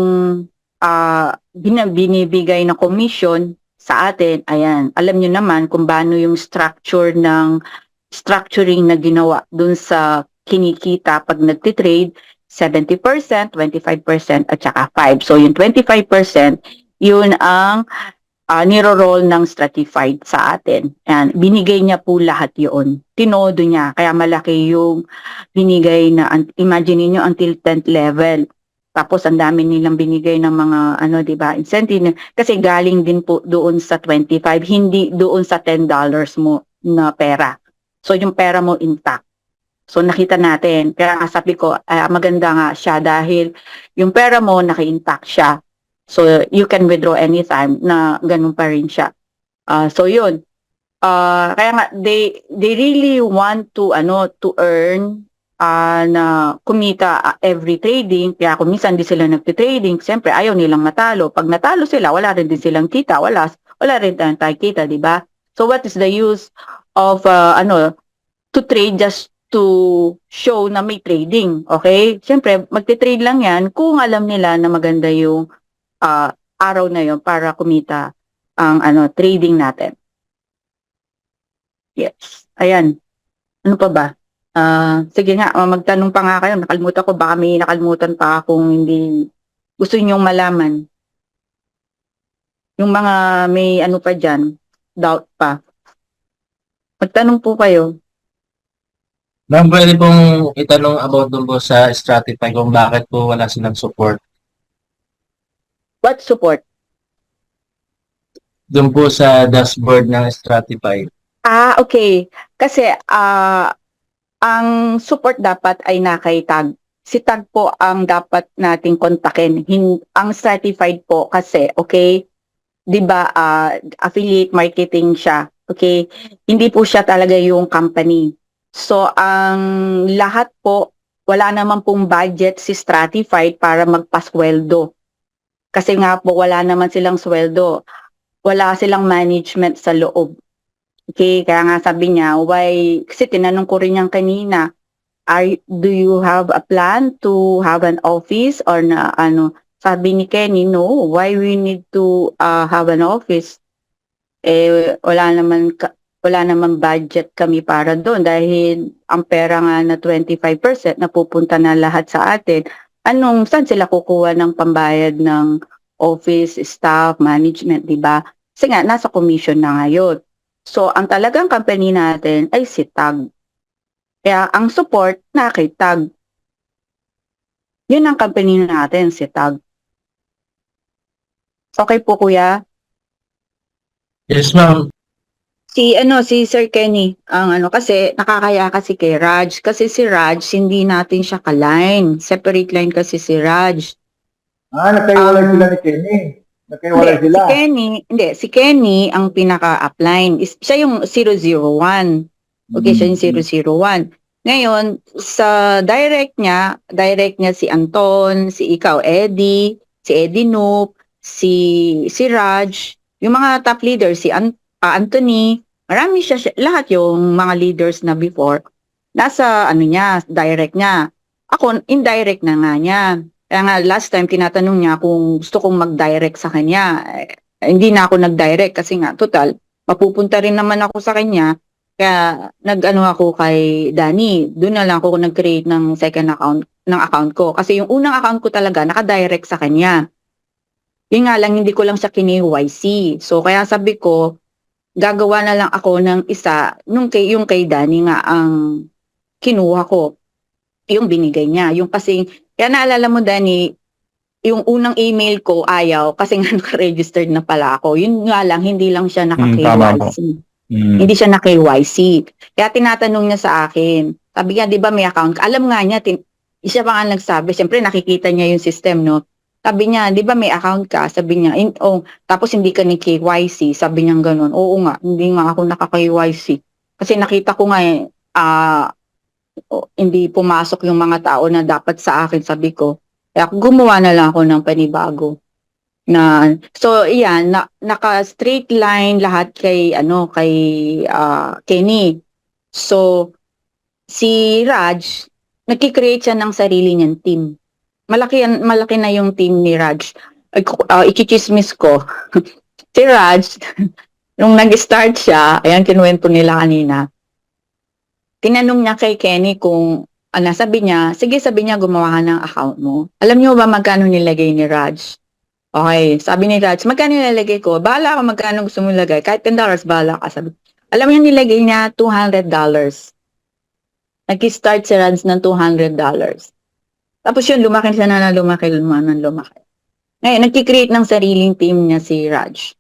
binibigay na commission sa atin, ayan, alam niyo naman kung paano yung structuring na ginawa doon sa kinikita pag nagtitrade, 70%, 25% at saka 5. So yung 25%, yun ang niro-roll ng stratified sa atin. And binigay niya po lahat yun. Tinodo niya. Kaya malaki yung binigay na, imagine niyo until 10th level. Tapos ang dami nilang binigay ng mga, diba, incentive. Kasi galing din po doon sa 25, hindi doon sa $10 mo na pera. So yung pera mo intact. So nakita natin. Kaya sabi ko, maganda nga siya dahil yung pera mo naka-intact siya. So, you can withdraw anytime na ganun pa rin siya. So, yun. Kaya nga, they really want to earn, na kumita every trading. Kaya kung minsan di sila nagtitrading, siyempre ayaw nilang matalo. Pag natalo sila, wala rin din silang kita. Wala rin tayong kita, di ba? So, what is the use of, to trade just to show na may trading? Okay? Siyempre, magtitrade lang yan kung alam nila na maganda yung araw na yon para kumita ang trading natin. Yes. Ayan. Ano pa ba? Sige nga, magtanong pa nga kayo. Nakalimutan ko, baka may nakalimutan pa akong hindi gusto ninyong malaman. Yung mga may pa dyan, doubt pa. Magtanong po kayo. Ma'am, pwede pong itanong about dun po sa Stratify kung bakit po wala silang support. What support? Dun po sa dashboard ng Stratify. Okay. Kasi, ang support dapat ay kay Tag. Si Tag po ang dapat nating kontakin. Ang certified po kasi, okay, di ba, affiliate marketing siya. Okay? Hindi po siya talaga yung company. So, ang lahat po, wala naman pong budget si Stratified para magpasweldo. Kasi nga po, wala naman silang sweldo. Wala silang management sa loob. Okay, kaya nga sabi niya, why, kasi tinanong ko rin yan kanina, do you have a plan to have an office or na sabi ni Kenny, no, why we need to have an office? Wala naman budget kami para doon dahil ang pera nga na 25% napupunta na lahat sa atin. Saan sila kukuha ng pambayad ng office, staff, management, di ba? Kasi nga, nasa commission na ngayon. So, ang talagang company natin ay si Tag. Kaya, ang support na kay Tag. Yun ang company natin, si Tag. Okay po, kuya? Yes, ma'am. Si Sir Kenny, kasi nakakaya kasi kay Raj. Kasi si Raj, hindi natin siya ka-line. Separate line kasi si Raj. Nagkaiwalay sila ni Kenny. Nagkaiwalay sila. Si Kenny ang pinaka-upline. Siya yung 001. Okay, siya yung 001. Ngayon, sa direct niya si Anton, si ikaw, Eddie, si Eddie Noop, si Raj, yung mga top leaders, si Anthony, marami siya, lahat yung mga leaders na before, nasa direct niya. Ako, indirect na nga niya. Kaya nga, last time, tinatanong niya kung gusto kong mag-direct sa kanya. Hindi na ako nag-direct kasi nga, total, mapupunta rin naman ako sa kanya. Kaya nag-ano ako kay Danny, doon na lang ako nag-create ng second account ko. Kasi yung unang account ko talaga naka-direct sa kanya. Yun nga lang, hindi ko lang siya kini-YC. So kaya sabi ko, gagawa na lang ako ng isa, yung kay Danny nga ang kinuha ko. Yung binigay niya. Yung kasi, kaya naalala mo Danny, yung unang email ko ayaw kasi nga naka-registered na pala ako. Yun nga lang, hindi lang siya tama po. naka-KYC. Hindi siya naka-KYC. Kaya tinatanong niya sa akin. Sabi niya, di ba may account ka? Alam nga niya, siya pa nga nagsabi. Siyempre, nakikita niya yung system, no? Sabi niya, di ba may account ka? Sabi niya, tapos hindi ka ni KYC. Sabi niya ganun. Oo nga, hindi nga ako naka-KYC. Kasi nakita ko nga hindi pumasok yung mga tao na dapat sa akin, sabi ko. Kaya gumawa na lang ako ng panibago. So iyan, naka-straight line lahat kay Kenny. So si Raj, nagki-create siya ng sarili niyang team. Malaki na yung team ni Raj. Ikichismis ko. Si Raj, nung nag-start siya, ayan kinuwento nila kanina. Tinanong niya kay Kenny kung sabi niya, sige sabi niya gumawa ka ng account mo. Alam niyo ba magkano nilagay ni Raj? Okay, sabi ni Raj, magkano nilagay ko? Bahala ka magkano gusto mo nilagay. Kahit $10, bahala ka. Sabi. Alam niyo nilagay niya $200. Nag-start si Raj ng $200. Tapos yun, lumaki siya na lumaki. Ngayon, nagki-create ng sariling team niya si Raj.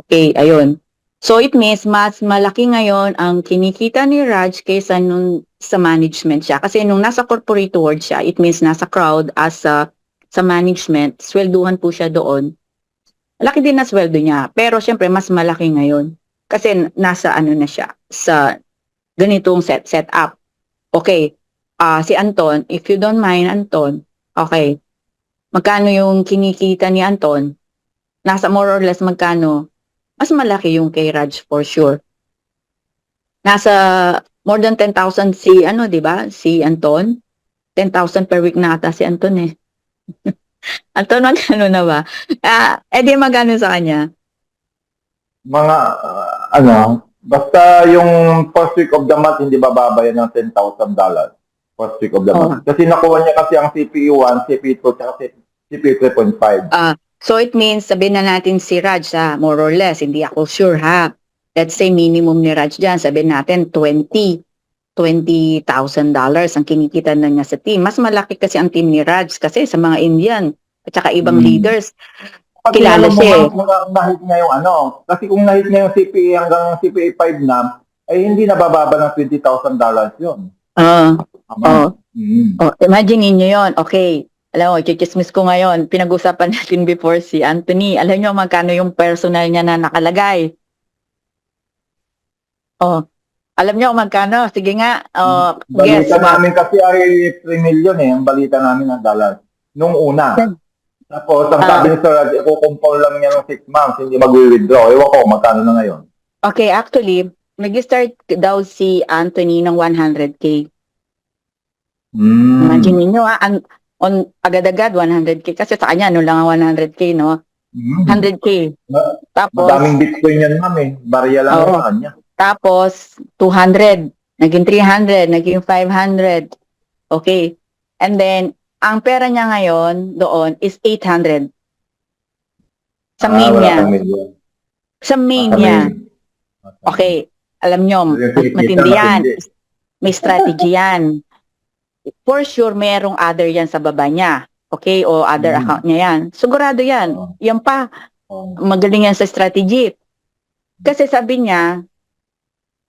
Okay, ayun. So it means mas malaki ngayon ang kinikita ni Raj kaysa nung sa management siya. Kasi nung nasa corporate world siya, it means nasa crowd as sa management, swelduhan po siya doon. Malaki din na sweldo niya. Pero syempre, mas malaki ngayon. Kasi nasa na siya, sa ganitong setup. Okay, si Anton, if you don't mind, Anton, okay, magkano yung kinikita ni Anton? Nasa more or less magkano? Mas malaki yung kay Raj for sure. Nasa more than 10,000 si di ba? Si Anton. 10,000 per week na ata si Anton eh. Anton, magkano na ba? Di magkano sa kanya? Mga, basta yung first week of the month, hindi bababa yan ng $10,000. First week of the month. Kasi nakuha niya kasi ang CPU 1, CPU 2, at CPU 3.5. So it means, sabihin na natin si Raj, more or less, hindi ako sure ha. Let's say minimum ni Raj dyan, sabihin natin $20,000 ang kinikita na niya sa team. Mas malaki kasi ang team ni Raj kasi sa mga Indian at saka ibang leaders. Kilala siya eh. Nahit niya yung kasi kung nahit niya yung CPA hanggang CPA 5 na, ay hindi nabababa ng $20,000 yun. Imagine niyo yon. Okay. Alam mo, chichismis ko ngayon, pinag-usapan natin before si Anthony. Alam niyo magkano yung personal niya na nakalagay? Alam niyo magkano? Sige nga. Balita namin kasi ay 3 million ang balita namin ng dollar. Nung una. Tapos, ang sabi ni Sir Raj, i-compound lang niya ng 6 months, hindi mag-withdraw. Ewan ko, magkano na ngayon? Okay, actually, nag-start daw si Anthony ng 100K. Imagine niyo agad-agad 100K kasi sa kanya lang ang 100K, no? 100K. Tapos madaming Bitcoin yan, ma'am eh. Barya lang sa kanya. Tapos 200, naging 300, naging 500. Okay. And then ang pera niya ngayon doon is 800. Sa main niya. Sa main niya. Okay. Alam nyo, matindi yan. May strategy yan. For sure, mayroong other yan sa baba niya. Okay? O other account niya yan. Sigurado yan. Yan pa. Magaling yan sa strategy. Kasi sabi niya,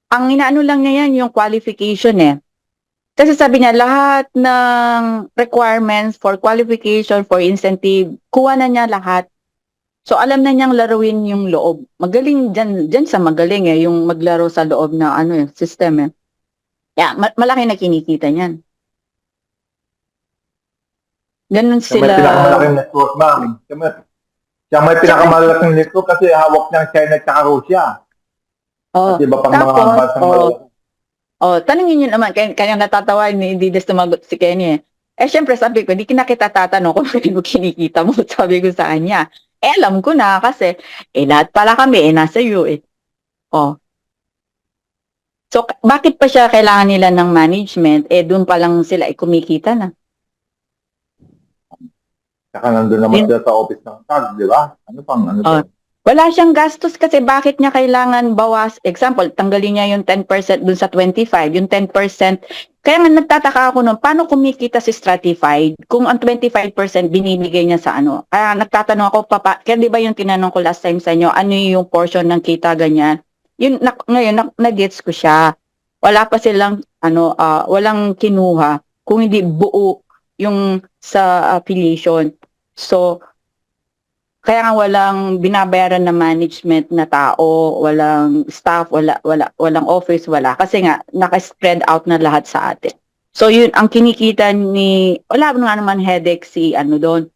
ang inaano lang niya yan, yung qualification eh. Kasi sabi niya, lahat ng requirements for qualification, for incentive, kuha na niya lahat. So, alam na niyang laruin yung loob. Magaling dyan sa magaling eh, yung maglaro sa loob na system eh. Yeah, malaki na kinikita niyan. Ganun sila. Siya may pinakamalaking network, ma'am. Siya may pinakamalaking network kasi hawak niyang China at Russia. At iba pang mga bansang malaki. Tanungin niyo naman, kaya natatawa, hindi na sumagot si Kenny eh. Syempre sabi ko, hindi kita tatanong kung ano kinikita mo, sabi ko sa kanya. Alam ko na kasi, lahat pala kami, nasa iyo eh. So, bakit pa siya kailangan nila ng management? Eh, doon pa lang sila kumikita na. Saka nandun naman sila sa office ng tag, di ba? Ano pang, ano Oh. to? Wala siyang gastos kasi bakit niya kailangan bawas? Example, tanggalin niya yung 10% dun sa 25, yung 10%. Kaya nga nagtataka ako nun, paano kumikita si Stratified kung ang 25% binibigay niya sa ano? Kaya nagtatanong ako, kaya di ba yung tinanong ko last time sa inyo, ano yung portion ng kita ganyan? Yun, ngayon, nag-gets ko siya. Wala pa silang, walang kinuha kung hindi buo yung sa affiliation. So, kaya nga walang binabayaran na management na tao, walang staff, walang office, wala. Kasi nga, naka-spread out na lahat sa atin. So yun, ang kinikita wala nga naman headache si doon.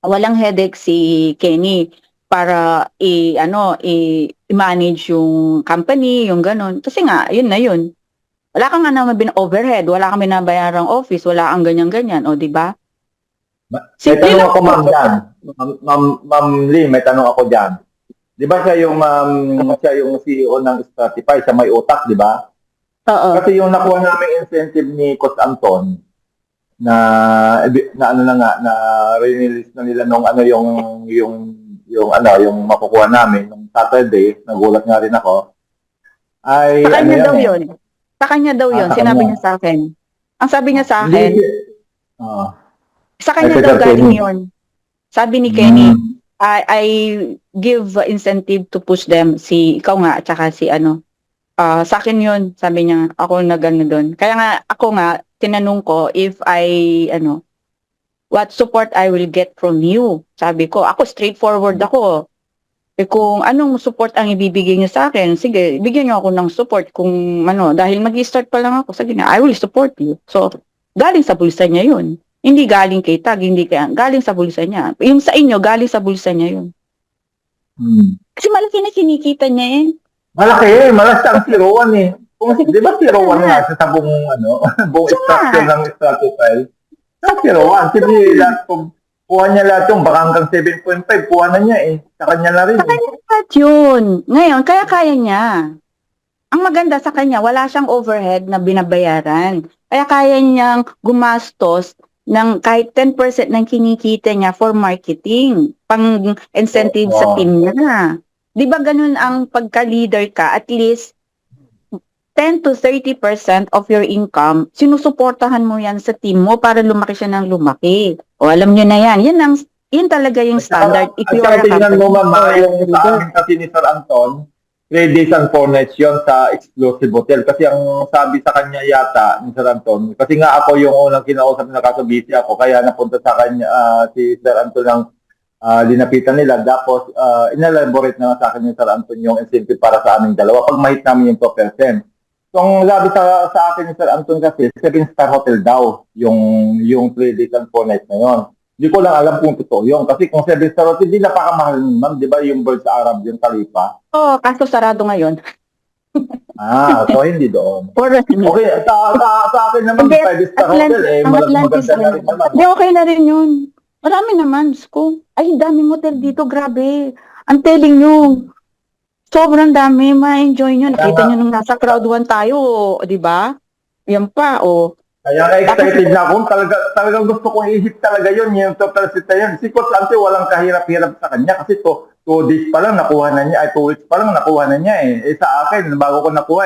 Walang headache si Kenny para i-manage yung company, yung ganun. Kasi nga, yun na yun. Wala kang nga naman overhead, wala kang binabayarang office, wala kang ganyan-ganyan, o di ba? May Simple tanong lang ako, po. Ma'am Dan. Ma'am Lee, may tanong ako dyan. Di ba siya yung CEO ng Stratify, siya may utak, di ba? Oo. Kasi yung nakuha namin incentive ni Coach Anton, na ano na nga, na release na nila nung yung makukuha namin nung Saturday, nagulat nga rin ako, ay Sa kanya daw eh. yun. Sa kanya daw yun. Sa Sinabi kanya. niya sa akin. Ang sabi niya sa akin, sa kanya Ay, daw Sir galing Kenny. yun. Sabi ni Kenny, Mm. I give incentive to push them. Ikaw nga, at saka sa akin yun. Sabi niya, ako nag-ano doon. Kaya nga, ako nga, tinanong ko if what support I will get from you. Sabi ko, ako straightforward ako. Kung anong support ang ibibigay niyo sa akin, sige, bigyan niyo ako ng support kung dahil mag-start pa lang ako, sige na, I will support you. So, galing sa bulsa niya yun. Hindi galing kay Tag, galing sa bulsa niya. Yung sa inyo, galing sa bulsa niya yun. Kasi malaki na kinikita niya eh. Malaki ang 01 eh. Kung, di ba 01 nga siya sa buong structure ng Stratify? Sa 01, sige, kuha niya lahat yung baka hanggang 7.5, kuha na niya eh. Sa kanya na rin. Sa kanya lahat yun. Ngayon, kaya niya. Ang maganda sa kanya, wala siyang overhead na binabayaran. Kaya kaya niyang gumastos ng kahit 10% ng kinikita niya for marketing, pang incentive sa team niya. Di ba ganun ang pagka-leader ka, at least 10 to 30% of your income, sinusuportahan mo yan sa team mo para lumaki siya ng lumaki. O alam niyo na yan. Yan talaga yung standard. If you are a tingnan mo, Ma'am, yung sa leader. amin kasi ni Sir Anton, 3 days and 4 nights yun sa exclusive hotel. Kasi ang sabi sa kanya yata ni Sir Anton, kasi nga ako yung unang kinausap na kaso busy ako, kaya napunta sa kanya si Sir Anton ng linapitan nila. Tapos, inelaborate na sa akin ni Sir Anton yung incentive para sa aming dalawa pag mahit namin yung 2%. So, ang sabi sa akin ni Sir Anton kasi, 7-star hotel daw yung 3 days and 4 nights na yun. Hindi ko lang alam kung totoo yun. Kasi kung 7-star hotel, di napakamahal nun, ma'am. Di ba yung Birds Arab, yung Talipa? Oo, kaso sarado ngayon. So hindi doon. Okay, Okay, sa akin naman, 5-star hotel, maganda na rin naman. Hindi, okay na rin yun. Marami naman, Sko. Ay, daming hotel dito, grabe. I'm telling you, sobrang dami, ma-enjoy nyo. Nakita nyo nung nasa crowd 1 tayo, di ba? Yan pa, Kaya excited na ako. Talagang gusto kong ihip talaga yun, yung total set na yun. Si Coach Ante, walang kahirap-hirap sa kanya kasi 2 days pa lang nakuha na niya, 2 weeks pa lang nakuha na niya eh. Sa akin, bago ko nakuha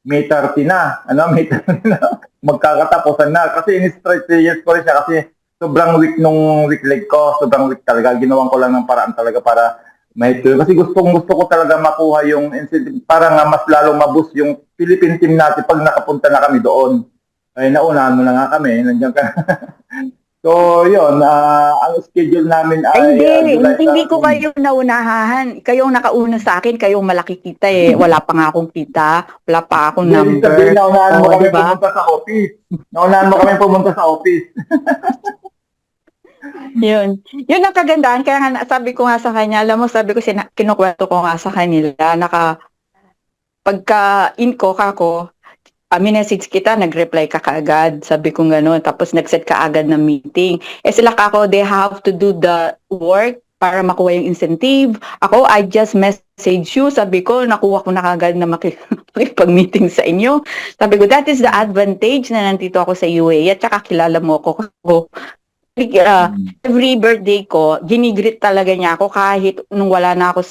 May 30 na. May 30 na. Magkakatapusan na. Kasi in-strategies ko rin siya kasi sobrang weak nung week leg ko. Sobrang weak talaga. Ginawan ko lang ng paraan talaga para mahito. Kasi gusto ko talaga makuha yung incentive para nga mas lalong maboost yung Philippine team natin pag nakapunta na kami doon. Ay, naunahan mo na nga kami. Nandiyan ka. So, yun. Ang schedule namin ay... Hindi ko kayo naunahan. Kayong nakauna sa akin, kayong malaki kita eh. Wala pa nga akong kita. Wala pa akong number. Naunahan mo kami pumunta sa office. Naunahan mo kami pumunta sa office. Yun ang kagandahan. Kaya nga sabi ko nga sa kanya, alam mo, sabi ko, kinukwento ko nga sa kanila, pagka-in ko, minessage kita, nag-reply ka kaagad. Sabi ko gano'n. Tapos nag-set ka agad ng meeting. Sila kako, they have to do the work para makuha yung incentive. Ako, I just message you. Sabi ko, nakuha ko na kagad na makipag-meeting sa inyo. Sabi ko, that is the advantage na nandito ako sa UAE at saka kilala mo ako. Every birthday ko, ginigreet talaga niya ako kahit nung wala ako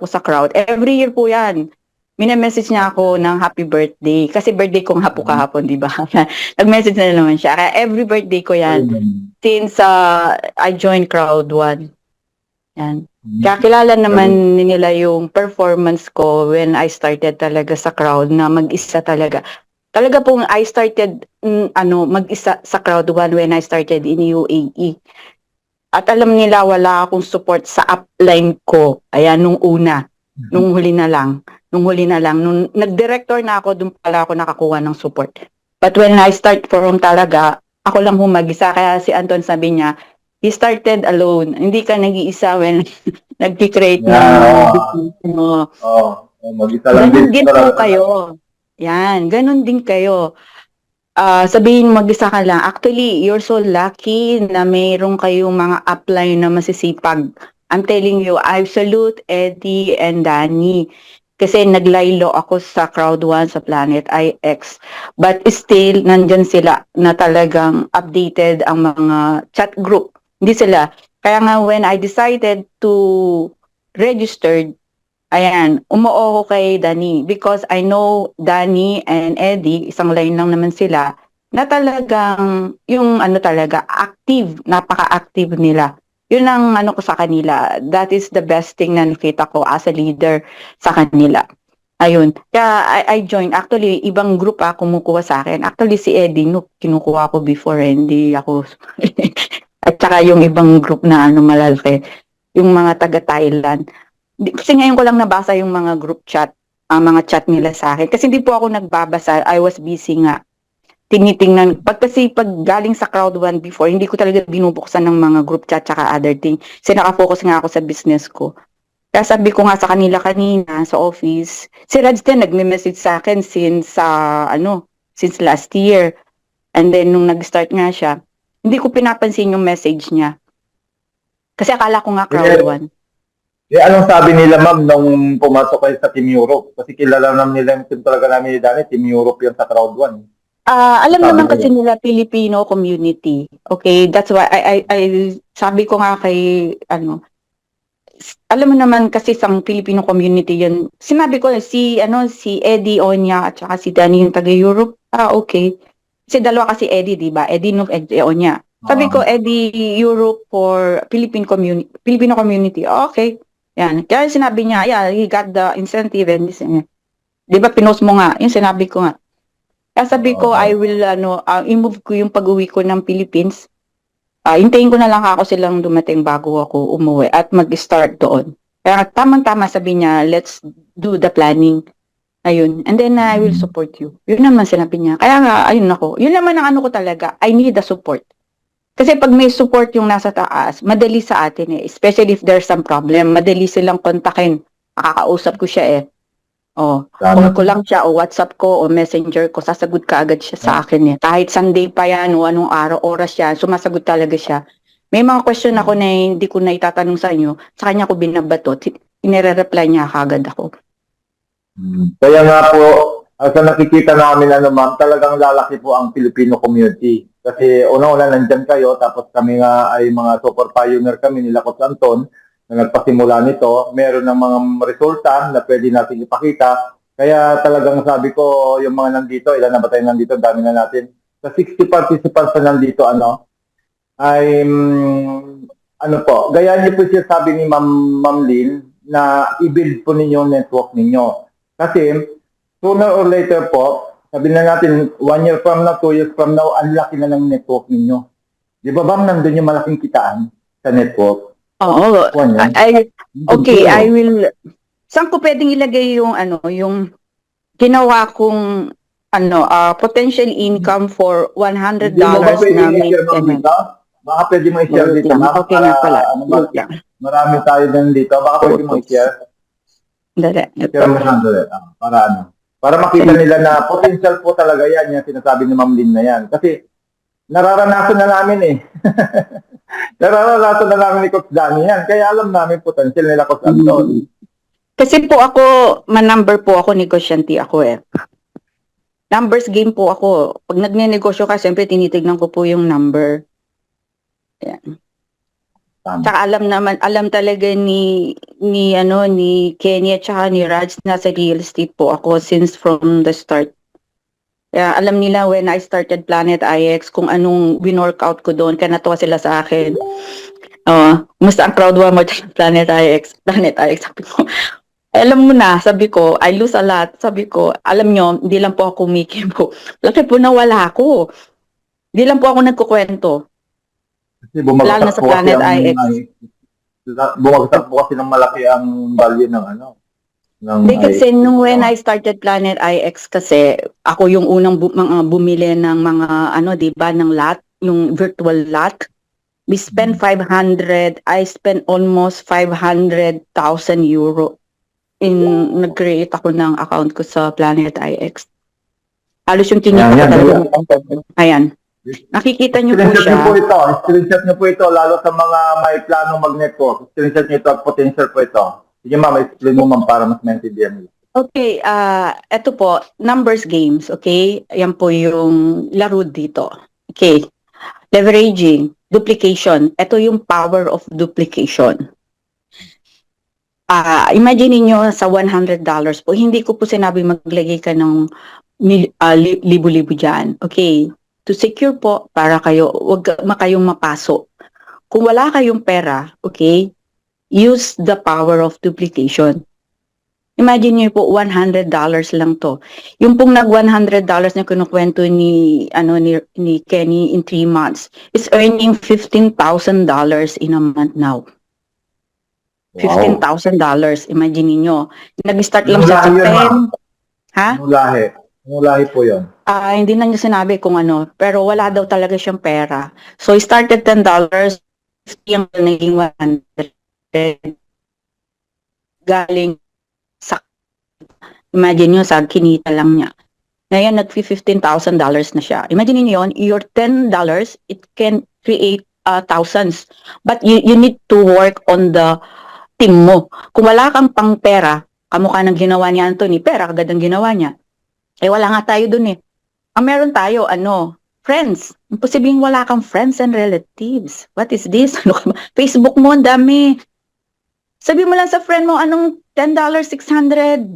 sa crowd. Every year po yan. Message niya ako ng happy birthday. Kasi birthday ko nga po kahapon, di ba? Nag-message na naman siya. Kaya every birthday ko yan. Since I joined Crowd 1. Yan. Kaya kilala naman nila yung performance ko when I started talaga sa crowd na mag-isa talaga. Talaga pong I started mag-isa sa Crowd 1 when I started in UAE. At alam nila wala akong support sa upline ko. Ayan, nung una. Nung huli na lang. Nung nag-director na ako, doon pala ako nakakuha ng support. But when I start from talaga, ako lang mag-isa. Kaya si Anton sabi niya, he started alone. Hindi ka nag-iisa when nag-create ng business mo. Mag-isa lang Ganun din. din po kayo. Yan, ganun din kayo. Sabihin mag-isa ka lang. Actually, you're so lucky na mayroon kayong mga upline na masisipag. I'm telling you, I salute Eddie and Danny. Kasi naglaylo ako sa Crowd 1 sa Planet IX. But still, nandyan sila na talagang updated ang mga chat group. Hindi sila. Kaya nga when I decided to register, ayan, umuo ko kay Danny. Because I know Danny and Eddie, isang line lang naman sila, na talagang yung talaga, active, napaka-active nila. Yun ang ko sa kanila. That is the best thing na nakita ko as a leader sa kanila. Ayun. Kaya I joined. Actually, ibang group kumukuha sa akin. Actually, si Eddie, kinukuha ko before, hindi ako. At saka yung ibang group na malalaki. Yung mga taga-Thailand. Kasi ngayon ko lang nabasa yung mga group chat. Ang mga chat nila sa akin. Kasi hindi po ako nagbabasa. I was busy nga. Tinitingnan. Pag galing sa Crowd 1 before, hindi ko talaga binubuksan ng mga group chat tsaka other thing. Kasi nakafocus nga ako sa business ko. Kaya sabi ko nga sa kanila kanina, sa office, si Raj din nagme-message sa akin since last year. And then, nung nag-start nga siya, hindi ko pinapansin yung message niya. Kasi akala ko nga Crowd 1. Anong sabi nila, ma'am, nung pumasok kayo sa Team Europe? Kasi kilala naman nila yung team talaga namin ni Danny, Team Europe yan sa Crowd 1. Alam naman kasi nila Filipino community. Okay, that's why I sabi ko nga kay alam mo naman kasi sa Filipino community yun. Sinabi ko si Eddie Onya at saka si Danny yung taga Europe. Okay. Kasi dalawa kasi Eddie, di ba? Eddie Nook, Eddie Onya. Sabi ko Eddie Europe for Filipino community. Okay. Yan. Kaya sinabi niya, yeah, he got the incentive and this. Di ba pinost mo nga? Yung sinabi ko nga. Kaya sabi ko, I will, i-move ko yung pag-uwi ko ng Philippines. Hintayin ko na lang ako silang dumating bago ako umuwi at mag-start doon. Kaya tamang-tama sabi niya, let's do the planning. Ayun. And then I will support you. Yun naman sinabi niya. Kaya nga, ayun ako. Yun naman ang ko talaga. I need the support. Kasi pag may support yung nasa taas, madali sa atin Especially if there's some problem, madali silang kontakin. Nakakausap ko siya call ko lang siya o WhatsApp ko o Messenger ko, sasagot ka agad siya sa akin Kahit Sunday pa yan o anong oras yan, sumasagot talaga siya. May mga question ako na hindi ko na itatanong sa inyo, sa kanya ko binabato, inire-reply niya kagad ako. Kaya nga po, sa nakikita namin ma'am, talagang lalaki po ang Filipino community. Kasi una-una nandyan kayo, tapos kami nga ay mga super pioneer kami nila Coach Anton, na nagpasimula nito, meron ng mga resulta na pwede natin ipakita. Kaya talagang sabi ko, yung mga nandito, ilan na ba tayo nandito, dami na natin. Sa 60 participants na nandito, gaya niyo po siya sabi ni Ma'am Lynn, na i-build po ninyo yung network ninyo. Kasi, sooner or later po, sabi na natin, 1 year from now, 2 years from now, ang laki na ng network ninyo. Di ba bang nandun yung malaking kitaan sa network? Oo. I will. Saan ko pwedeng ilagay yung yung ginawa kong potential income for $100 na maintenance. Baka pwede mo i-share dito. Okay na pala. Marami tayo din dito. Baka pwede mo i-share. Share mo para makita nila na potential po talaga yan, yung sinasabi ni Ma'am Lynn na yan. Kasi nararanasan na namin Nararanasan na namin ni Coach Danny yan. Kaya alam namin potential nila Coach Anton. Kasi po ako, man-number po ako, negosyante ako eh. Numbers game po ako. Pag nagne-negosyo ka, siyempre tinitignan ko po yung number. Yan. Tama. Tsaka alam talaga ni Kenny at saka ni Raj na sa real estate po ako since from the start. Kaya alam nila when I started Planet IX kung anong winorkout ko doon, kaya natuwa sila sa akin. Musta ang crowd mo Planet IX? Planet IX, sabi ko. Alam mo na, sabi ko, I lose a lot. Sabi ko, alam nyo, hindi lang po ako kumikibo. Laki po nawala ako. Hindi lang po ako nagkukwento. Kasi bumagsak Lalo na sa po kasi Planet IX. Bumagsak po kasi ng malaki ang value ng Hindi kasi IX. nung when I started Planet IX kasi ako yung unang bumili ng mga di ba ng lot, yung virtual lot. We spent 500, I spent almost 500,000 euro nag-create ako ng account ko sa Planet IX. Halos yung kinita ko talaga. Ayan. Nakikita niyo po siya. Screenshot niyo po ito, lalo sa mga may planong mag-network. Screenshot niyo ito at potential po ito. Sige ma'am, explain mo ma'am para mas maintindihan nila. Okay, ito po, numbers games, okay? Yan po yung laro dito. Okay, leveraging, duplication. Ito yung power of duplication. Imagine niyo sa $100 po, hindi ko po sinabi maglagay ka ng libo-libo dyan. Okay, to secure po, para wag kayong mapaso. Kung wala kayong pera, okay, use the power of duplication. Imagine niyo po, $100 lang to. Yung pong nag $100 na kinukwento ni Kenny in 3 months is earning $15,000 in a month now. $15,000. Imagine niyo. Nag-start lang sa Japan. Ha? Anong lahi po yun? Hindi na niya sinabi kung ano, pero wala daw talaga siyang pera. So, he started $10, 50 yung naging 100. Galing sa, imagine niyo, sa kinita lang niya. Ngayon, nag-$15,000 na siya. Imagine niyo yun, your $10, it can create thousands. But you need to work on the team mo. Kung wala kang pang pera, kamukha ng ginawa ni Anthony, pera kagad ang ginawa niya. Wala nga tayo dun eh. Ang meron tayo, friends. Imposibleng wala kang friends and relatives. What is this? Facebook mo, ang dami. Sabi mo lang sa friend mo, anong $10, 620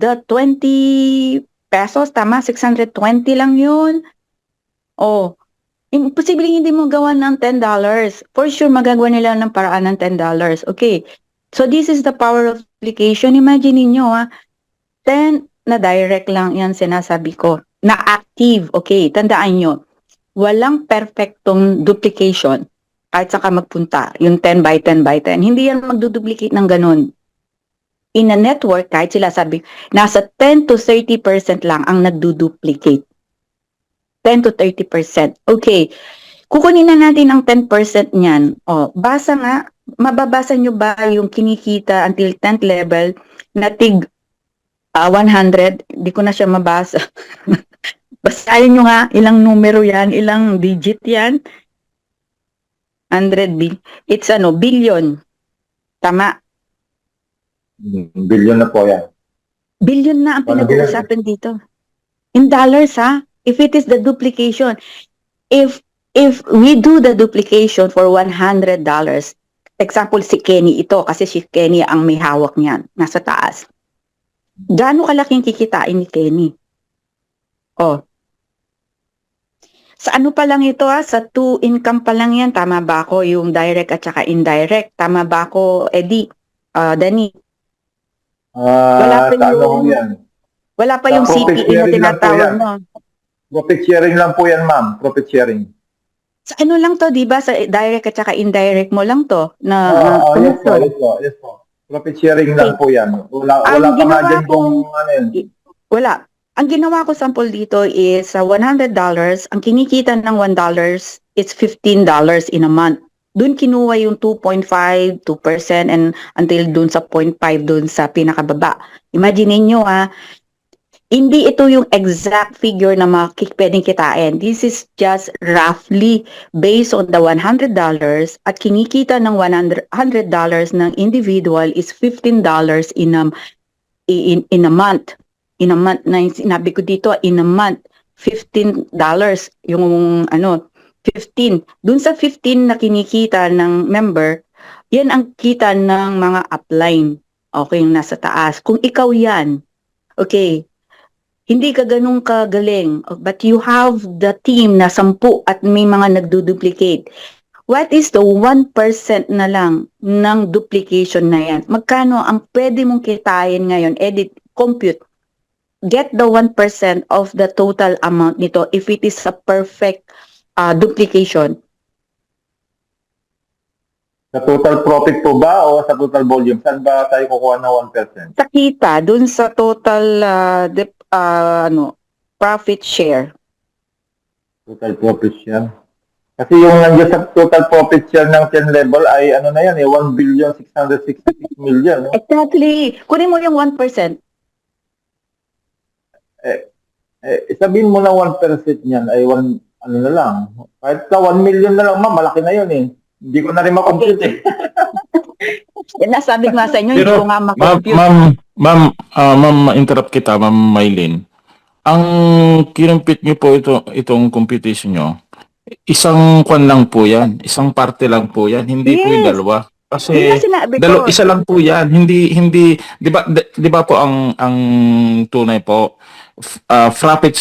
pesos, tama? 620 lang yun. Imposibleng hindi mo gawa ng $10. For sure, magagawa nila ng paraan ng $10. Okay. So, this is the power of duplication. Imagine niyo 10 na direct lang yan sinasabi ko. Na active. Okay, tandaan nyo. Walang perfectong duplication. Kahit saan ka magpunta. Yung 10 by 10 by 10. Hindi yan magduduplicate ng ganun. In a network, kahit sila sabi, nasa 10 to 30% lang ang nagduduplicate. 10 to 30%. Okay. Kukunin na natin ang 10% niyan. Basa nga. Mababasa nyo ba yung kinikita until 10th level na tig 100? Di ko na siya mabasa. Basahin nyo nga, ilang numero yan, ilang digit yan. 100 it's billion. Tama? Billion na po yan. Billion na ang pinag-uusapan dito. In dollars ha? If it is the duplication. If we do the duplication for $100, example si Kenny ito, kasi si Kenny ang may hawak niyan, nasa taas. Gaano kalaking kikitain ni Kenny? Sa ano pa lang ito sa 2 income pa lang yan, tama ba ako? Yung direct at saka indirect, tama ba ako, Eddie? Danny? Wala pa yung CPE na tinatawag mo. Profit sharing lang po yan, ma'am. Profit sharing. Sa ano lang to, di ba? Sa direct at saka indirect mo lang to? Yes po. Profit sharing lang po yan. Wala pa nga dyan kung ano yun. Wala. Ang ginawa ko sample dito is sa $100, ang kinikita ng $1 is $15 in a month. Doon kinuha yung 2.5, 2% and until doon sa 0.5 doon sa pinakababa. Imagine niyo Hindi ito yung exact figure na pwedeng kitain. This is just roughly based on the $100 at kinikita ng $100 ng individual is $15 in a month. In a month na yung sinabi ko dito, in a month, $15 yung 15. Dun sa 15 na kinikita ng member, yan ang kita ng mga upline. Okay, yung nasa taas. Kung ikaw yan, okay, hindi ka ganun kagaling, but you have the team na 10 at may mga nagduduplicate. What is the 1% na lang ng duplication na yan? Magkano ang pwede mong kitain ngayon? Edit, compute. Get the 1% of the total amount nito if it is a perfect duplication. Sa total profit po ba o sa total volume? Saan ba tayo kukuha ng 1%? Sa kita, dun sa total profit share. Total profit share. Kasi yung nandiyan sa total profit share ng 10 level ay ano na yan 1,666 million. No? Exactly. Kunin mo yung 1%. Sabihin mo na 1% niyan ay ano na lang. Kahit sa 1 million na lang, malaki na yun eh. Hindi ko na rin makompute eh. Yan nasabi ko nga sa inyo, hindi Pero, ko nga makompute. ma'am, interrupt kita, ma'am Maylin. Ang kinumpit niyo po itong computation niyo, isang kwan lang po yan, isang parte lang po yan, hindi po yung Yes. dalawa. Yun Kasi nga sinabi ko. isa lang po yan, hindi 'di ba po ang tunay po profit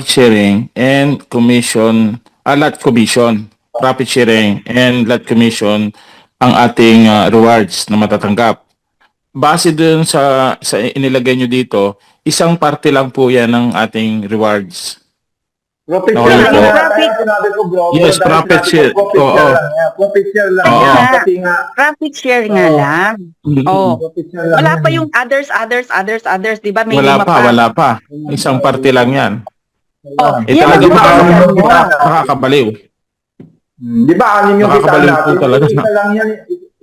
sharing and commission, lot commission, profit sharing and lot commission ang ating rewards na matatanggap. Base dun sa inilagay nyo dito, isang parte lang po yan ng ating rewards. Profit Okay share po. lang. Kaya sinabi ko bro. Yes, dahil profit sinabi ko, share. Profit Oo. share lang. Yeah, profit share lang. Oo. Yeah, kasi nga, Profit share nga lang. Oh. profit share lang. Wala yan pa eh. yung others, di ba? May Wala lima pa, wala pa. Isang parte lang yan. Oh, Eh yan talaga ang nakakabaliw. nakakabaliw. Di ba, anim yung kita Nakakabaliw po natin? talaga.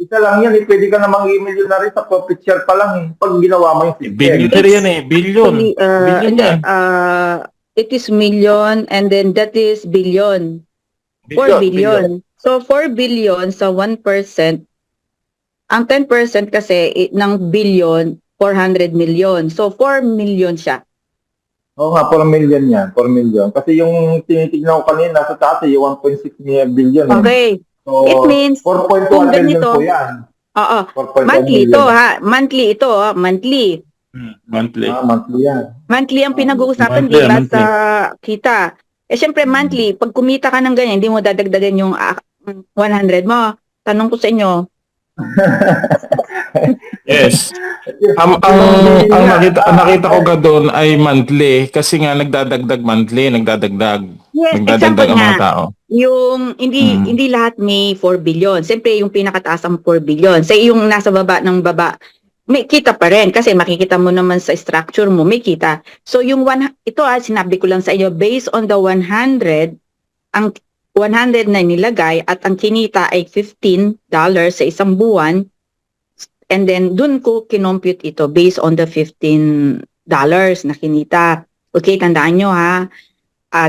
Isa lang yan eh. Pwede ka na mag-millionary sa profit share pa lang eh. Pag ginawa mo yung system. Billionaire yan eh, billion. Billion yan. it is million and then that is billion. 4 billion. So 4 billion sa 1%, ang 10% kasi ng billion, 400 million. So 4 million siya. Oo nga, 4 million yan. 4 million. Kasi yung tinitignan ko kanina sa taas eh, yung 1.6 billion eh. Okay. So, It means, 4.1 kung million ganito, po yan. Oo. 4.1 Monthly million. ito ha. Monthly ito ha. Monthly. Monthly. Monthly yan. Monthly ang pinag-uusapan, Monthly, di ba, monthly. sa kita. Eh, syempre, monthly, pag kumita ka ng ganyan, hindi mo dadagdagan yung 100 mo. Tanong ko sa inyo. Yes. Ang nakita ko ga doon ay monthly kasi nga nagdadagdag monthly, nagdadagdag. Yes, Nagdadagdag example ang mga nga. tao. Yung, hindi lahat may 4 billion. Siyempre, yung pinakataas ang 4 billion. Sa yung nasa baba ng baba, may kita pa rin kasi makikita mo naman sa structure mo, may kita. So, yung ito sinabi ko lang sa inyo, based on the 100, ang 100 na nilagay at ang kinita ay $15 sa isang buwan. And then, dun ko kinompute ito based on the $15 na kinita. Okay, tandaan nyo ha.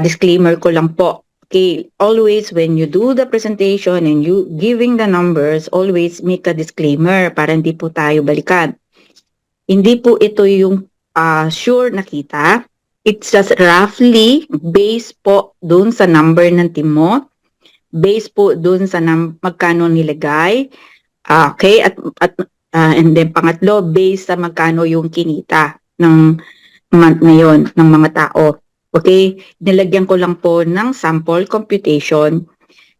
Disclaimer ko lang po. Okay, always when you do the presentation and you giving the numbers, always make a disclaimer para hindi po tayo balikan. Hindi po ito yung sure na kita. It's just roughly based po dun sa number ng team mo, based po dun sa magkano nilagay. Okay, and then pangatlo, based sa magkano yung kinita ng month na yun, ng mga tao. Okay, nilagyan ko lang po ng sample computation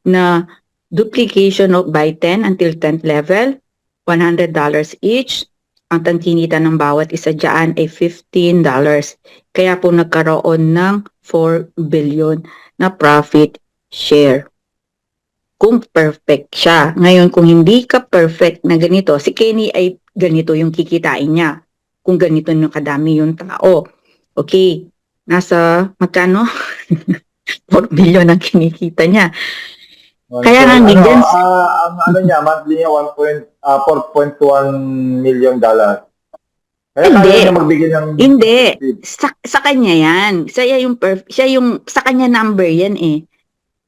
na duplication of by 10 until 10th level, $100 each. Ang tangkinita ng bawat isa dyan ay $15. Kaya po nagkaroon ng 4 billion na profit share. Kung perfect siya. Ngayon, kung hindi ka perfect na ganito, si Kenny ay ganito yung kikitain niya. Kung ganito yung kadami yung tao. Okay. Nasa magkano? 4 billion ang kinikita niya. Kaya nga ganyan. Ang ano niya, monthly niya, $4.1 million. Kaya Hindi. kaya niya magbigay ng... Hindi. Sa kanya yan. Siya yung sa kanya number yan eh.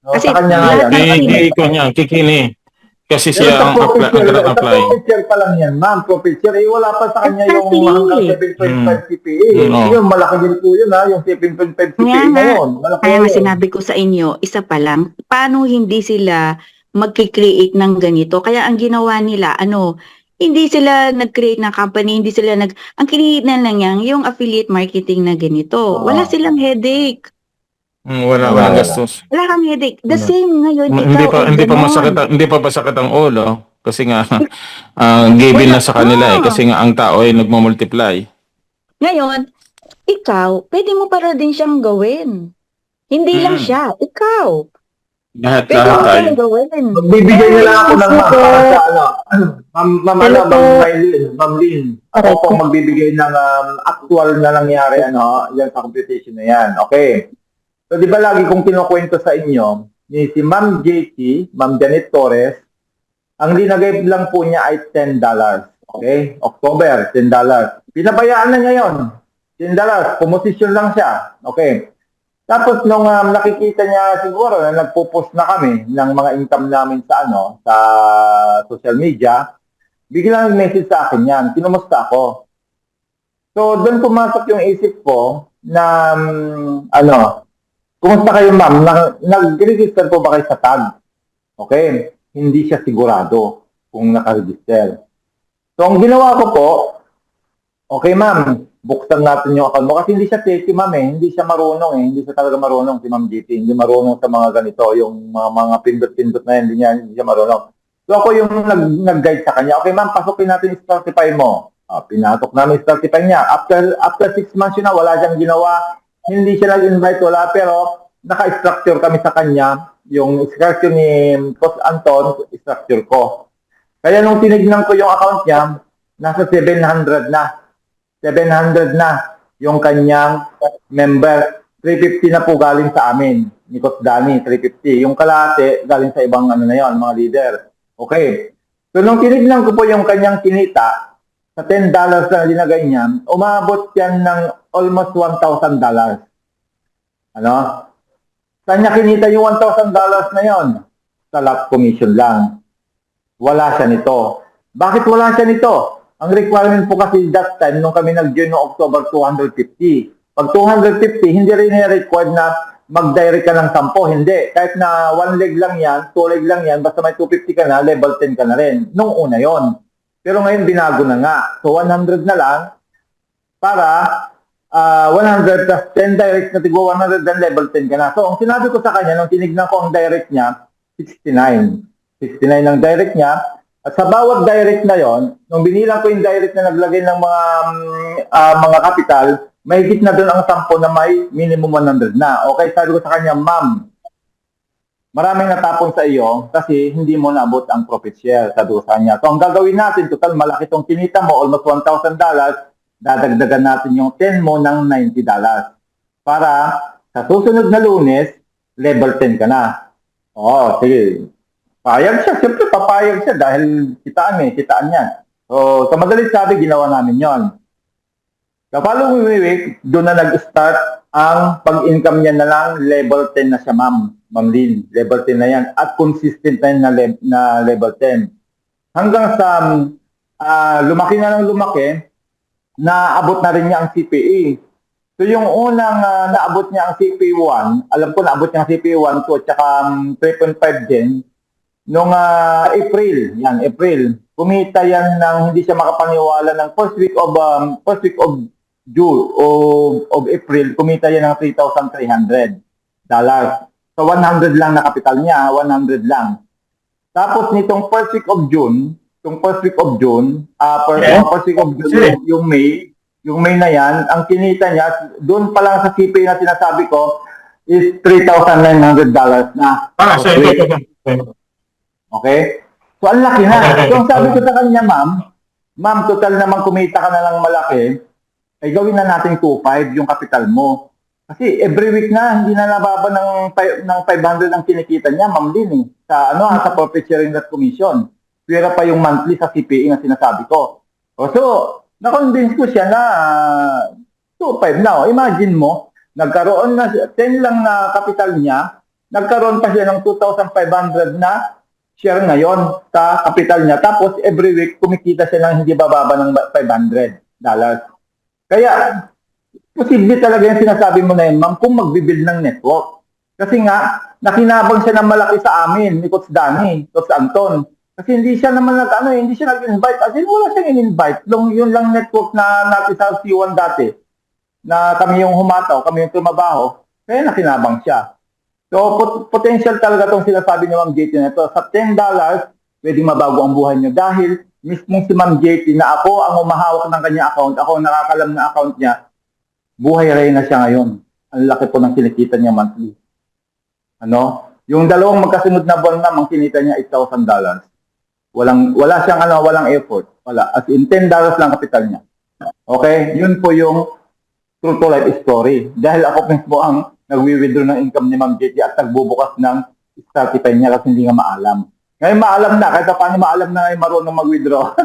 No, Kasi sa kanya nga lahat yan. ng- Kikini. Kasi Pero siya sa ang profit share, sa apply. profit share pa lang yan, ma'am. Profit share, wala pa sa kanya yung Exactly. hanggang 7.5 CPA. Yun, malaki din po yun ha, yung 7.5 CPA Nga na nga. yun. Malaki Kaya nga yun. sinabi ko sa inyo, isa pa lang, paano hindi sila magki-create ng ganito? Kaya ang ginawa nila, hindi sila nag-create ng company, ang kinita lang yan, yung affiliate marketing na ganito. Wala silang headache. Wala Wala. gastos. Wala kang headache. The Wala. same ngayon, Hindi ikaw pa ay hindi pa ganon. masakit hindi pa masakit ang ulo kasi nga given na sa kanila kasi nga ang tao ay nagmo-multiply. Ngayon, ikaw, pwede mo para din siyang gawin. Hindi lang siya, ikaw. Pwede mo Lahat tayo. siyang gawin. Magbibigay na lang ako ng para sa Ma'am Lynn. Ako Okay. po magbibigay ng actual na nangyari yan sa computation na yan. Okay. So di ba lagi kong kinukwento sa inyo ni si Ma'am JT, Ma'am Janet Torres, ang linagay lang po niya ay $10. Okay? October, $10. Pinabayaan na niya yon. $10. Pumosisyon lang siya. Okay. Tapos nung nakikita niya siguro na nagpo-post na kami ng mga income namin sa sa social media, biglang nag-message sa akin yan. Kinumusta ako. So doon pumasok yung isip ko na kumusta kayo ma'am? Nag-register po ba kayo sa tag? Okay. Hindi siya sigurado kung naka-register. So ang ginawa ko po, okay ma'am, buksan natin yung account mo kasi hindi siya techie ma'am hindi siya marunong hindi siya talaga marunong si Ma'am GT, hindi marunong sa mga ganito, yung mga pindot-pindot na hindi siya marunong. So ako yung nag-guide sa kanya, okay ma'am, pasukin natin yung Startify mo. Pinatok namin yung Startify niya. After 6 months yun na, wala siyang ginawa, hindi siya nag-invite, wala, pero naka-structure kami sa kanya, yung structure ni Coach Anton, structure ko. Kaya nung tinignan ko yung account niya, nasa 700 na. 700 na yung kanyang member. 350 na po galing sa amin. Ni Coach Danny, 350. Yung kalahati galing sa ibang na yon, mga leader. Okay. So nung tinignan ko po yung kanyang kinita, sa $10 na linagay niya, umabot yan ng almost $1,000. Saan niya kinita yung $1,000 na yon? Sa lot commission lang. Wala siya nito. Bakit wala siya nito? Ang requirement po kasi that time, nung kami nag-join noong October, 250. Pag 250, hindi rin required na mag-direct ka ng 10. Hindi. Kahit na 1 leg lang yan, 2 leg lang yan, basta may 250 ka na, level 10 ka na rin. Nung una yon. Pero ngayon, binago na nga. So, 100 na lang para 100 plus 10 direct na tigwa 100 dan level 10 ka na. So, ang sinabi ko sa kanya, nung tinignan ko ang direct niya, 69. 69 ang direct niya. At sa bawat direct na yon, nung binilang ko yung direct na naglagay ng mga capital, may higit na doon ang 10 na may minimum 100 na. Okay, sabi ko sa kanya, ma'am, maraming natapon sa iyo kasi hindi mo naabot ang profit share sa dusa niya. So, ang gagawin natin, total malaki itong kinita mo, almost $1,000, dadagdagan natin yung 10 mo ng $90. Para sa susunod na Lunes, level 10 ka na. Sige. Payag siya. Siyempre, papayag siya dahil kitaan yan. So, sa madalit sabi, ginawa namin yon. The following week, doon na nag-start ang pag-income niya na lang, level 10 na siya, Ma'am Lynn. Level 10 na yan. At consistent na yan na level 10. Hanggang sa lumaki na ng lumaki, naabot na rin niya ang CPA. So yung unang naabot niya ang CPA 1, alam ko naabot niya ang CPA 1 to at saka 3.5 din, noong April, kumita yan ng hindi siya makapaniwala ng first week of April, kumita yan ng $3,300. So 100 lang na kapital niya, 100 lang. Tapos nitong first week of June, yung May na yan, ang kinita niya, doon pa lang sa CPA na sinasabi ko, is $3,900 na. Okay? So, ang laki na. So, ang sabi ko sa kanya, ma'am, total naman kumita ka na lang malaki, ay gawin na natin 2.5 yung kapital mo. Kasi every week na, hindi na nababa ng 500 ang kinikita niya, Ma'am Lynn, sa sa profit sharing that commission. Pwera pa yung monthly sa CPA na sinasabi ko. So, na-convince ko siya na 2.5 na. Imagine mo, nagkaroon na 10 lang na kapital niya, nagkaroon pa siya ng 2,500 na share ngayon sa kapital niya. Tapos every week kumikita siya ng hindi bababa ng $500. Kaya posible talaga yung sinasabi mo na yun, ma'am, kung magbibuild ng network. Kasi nga, nakinabang siya ng malaki sa amin, ni Coach Danny, Coach Anton. Kasi hindi siya naman hindi siya nag-invite. As in, wala siyang in-invite. Yun lang network na natin sa C1 dati, na kami yung humataw, kami yung tumabaho, kaya nakinabang siya. So, potential talaga itong sinasabi ni Ma'am JT na ito. Sa $10, pwedeng mabago ang buhay niyo. Dahil mismong si Ma'am JT na ako ang umahawak ng kanya account, ako ang nakakalam na account niya, buhay rin na siya ngayon. Ang laki po ng kinikita niya monthly. Yung dalawang magkasunod na buwan na, ang kinita niya $8,000. Wala siyang walang effort. Wala. As in, $10 lang kapital niya. Okay? Yun po yung true to life story. Dahil ako mismo ang nagwi-withdraw ng income ni Ma'am JT at nagbubukas ng Startify niya kasi hindi nga maalam. Ngayon maalam na, kahit paano maalam na ngayon marunong mag-withdraw.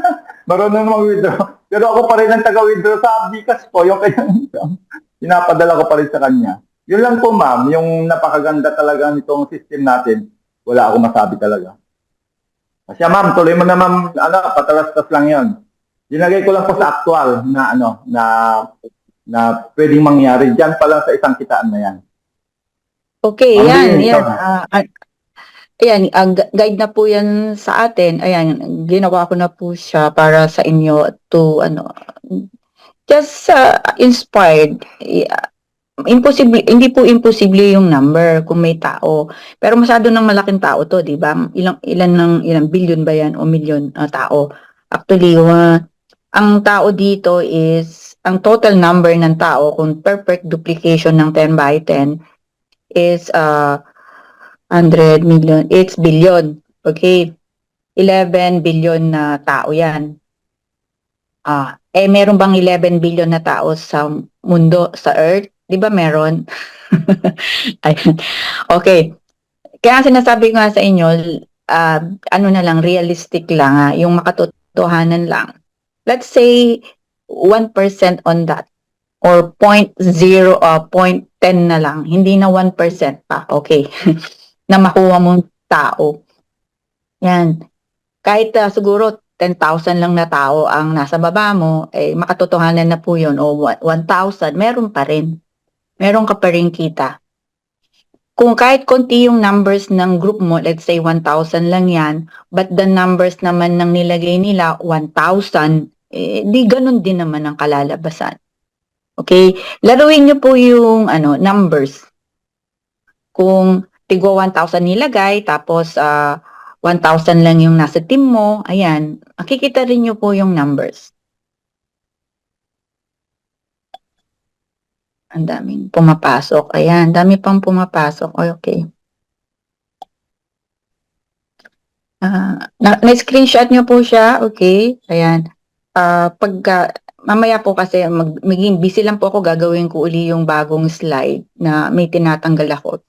Marunong mag-withdraw. Pero ako pa rin ang taga-withdraw sa Bicas po, yung kanyang income. Pinapadala ko pa rin sa kanya. Yun lang po ma'am, yung napakaganda talaga nitong system natin, wala ako masabi talaga. Kasi ma'am, tuloy mo na ma'am, patalastas lang yun. Dinagay ko lang po sa actual na pwedeng mangyari dyan pa lang sa isang kitaan na yan. Okay, Ma'am, yan. Ayan, ang guide na po yan sa atin. Ayan, ginawa ko na po siya para sa inyo to, just inspired. Imposible, hindi po imposible yung number kung may tao. Pero masyado ng malaking tao to, di ba? Ilang billion ba yan o milyon tao? Actually, ang tao dito is, ang total number ng tao, kung perfect duplication ng 10 by 10, is 100 million, 8 billion. Okay? 11 billion na tao yan. Meron bang 11 billion na tao sa mundo, sa Earth? Di ba meron? Ayun. Okay. Kaya sinasabi ko nga sa inyo, realistic lang, yung makatotohanan lang. Let's say 1% on that or 0.10 na lang, hindi na 1% pa, okay, na makuha mong tao. Yan. Kahit siguro 10,000 lang na tao ang nasa baba mo, makatotohanan na po yun, o 1,000, meron pa rin. Meron ka pa rin kita. Kung kahit konti yung numbers ng group mo, let's say 1,000 lang yan, but the numbers naman ng nilagay nila, 1,000, di ganun din naman ang kalalabasan. Okay? Laruin nyo po yung numbers. Kung tigwa 1,000 nilagay, tapos 1,000 lang yung nasa team mo, ayan, makikita rin nyo po yung numbers. Ang daming pumapasok. Ayan, dami pang pumapasok. Okay. Na-screenshot nyo po siya. Okay. Ayan. Mamaya po kasi maging busy lang po ako, gagawin ko uli yung bagong slide na may tinatanggal ako.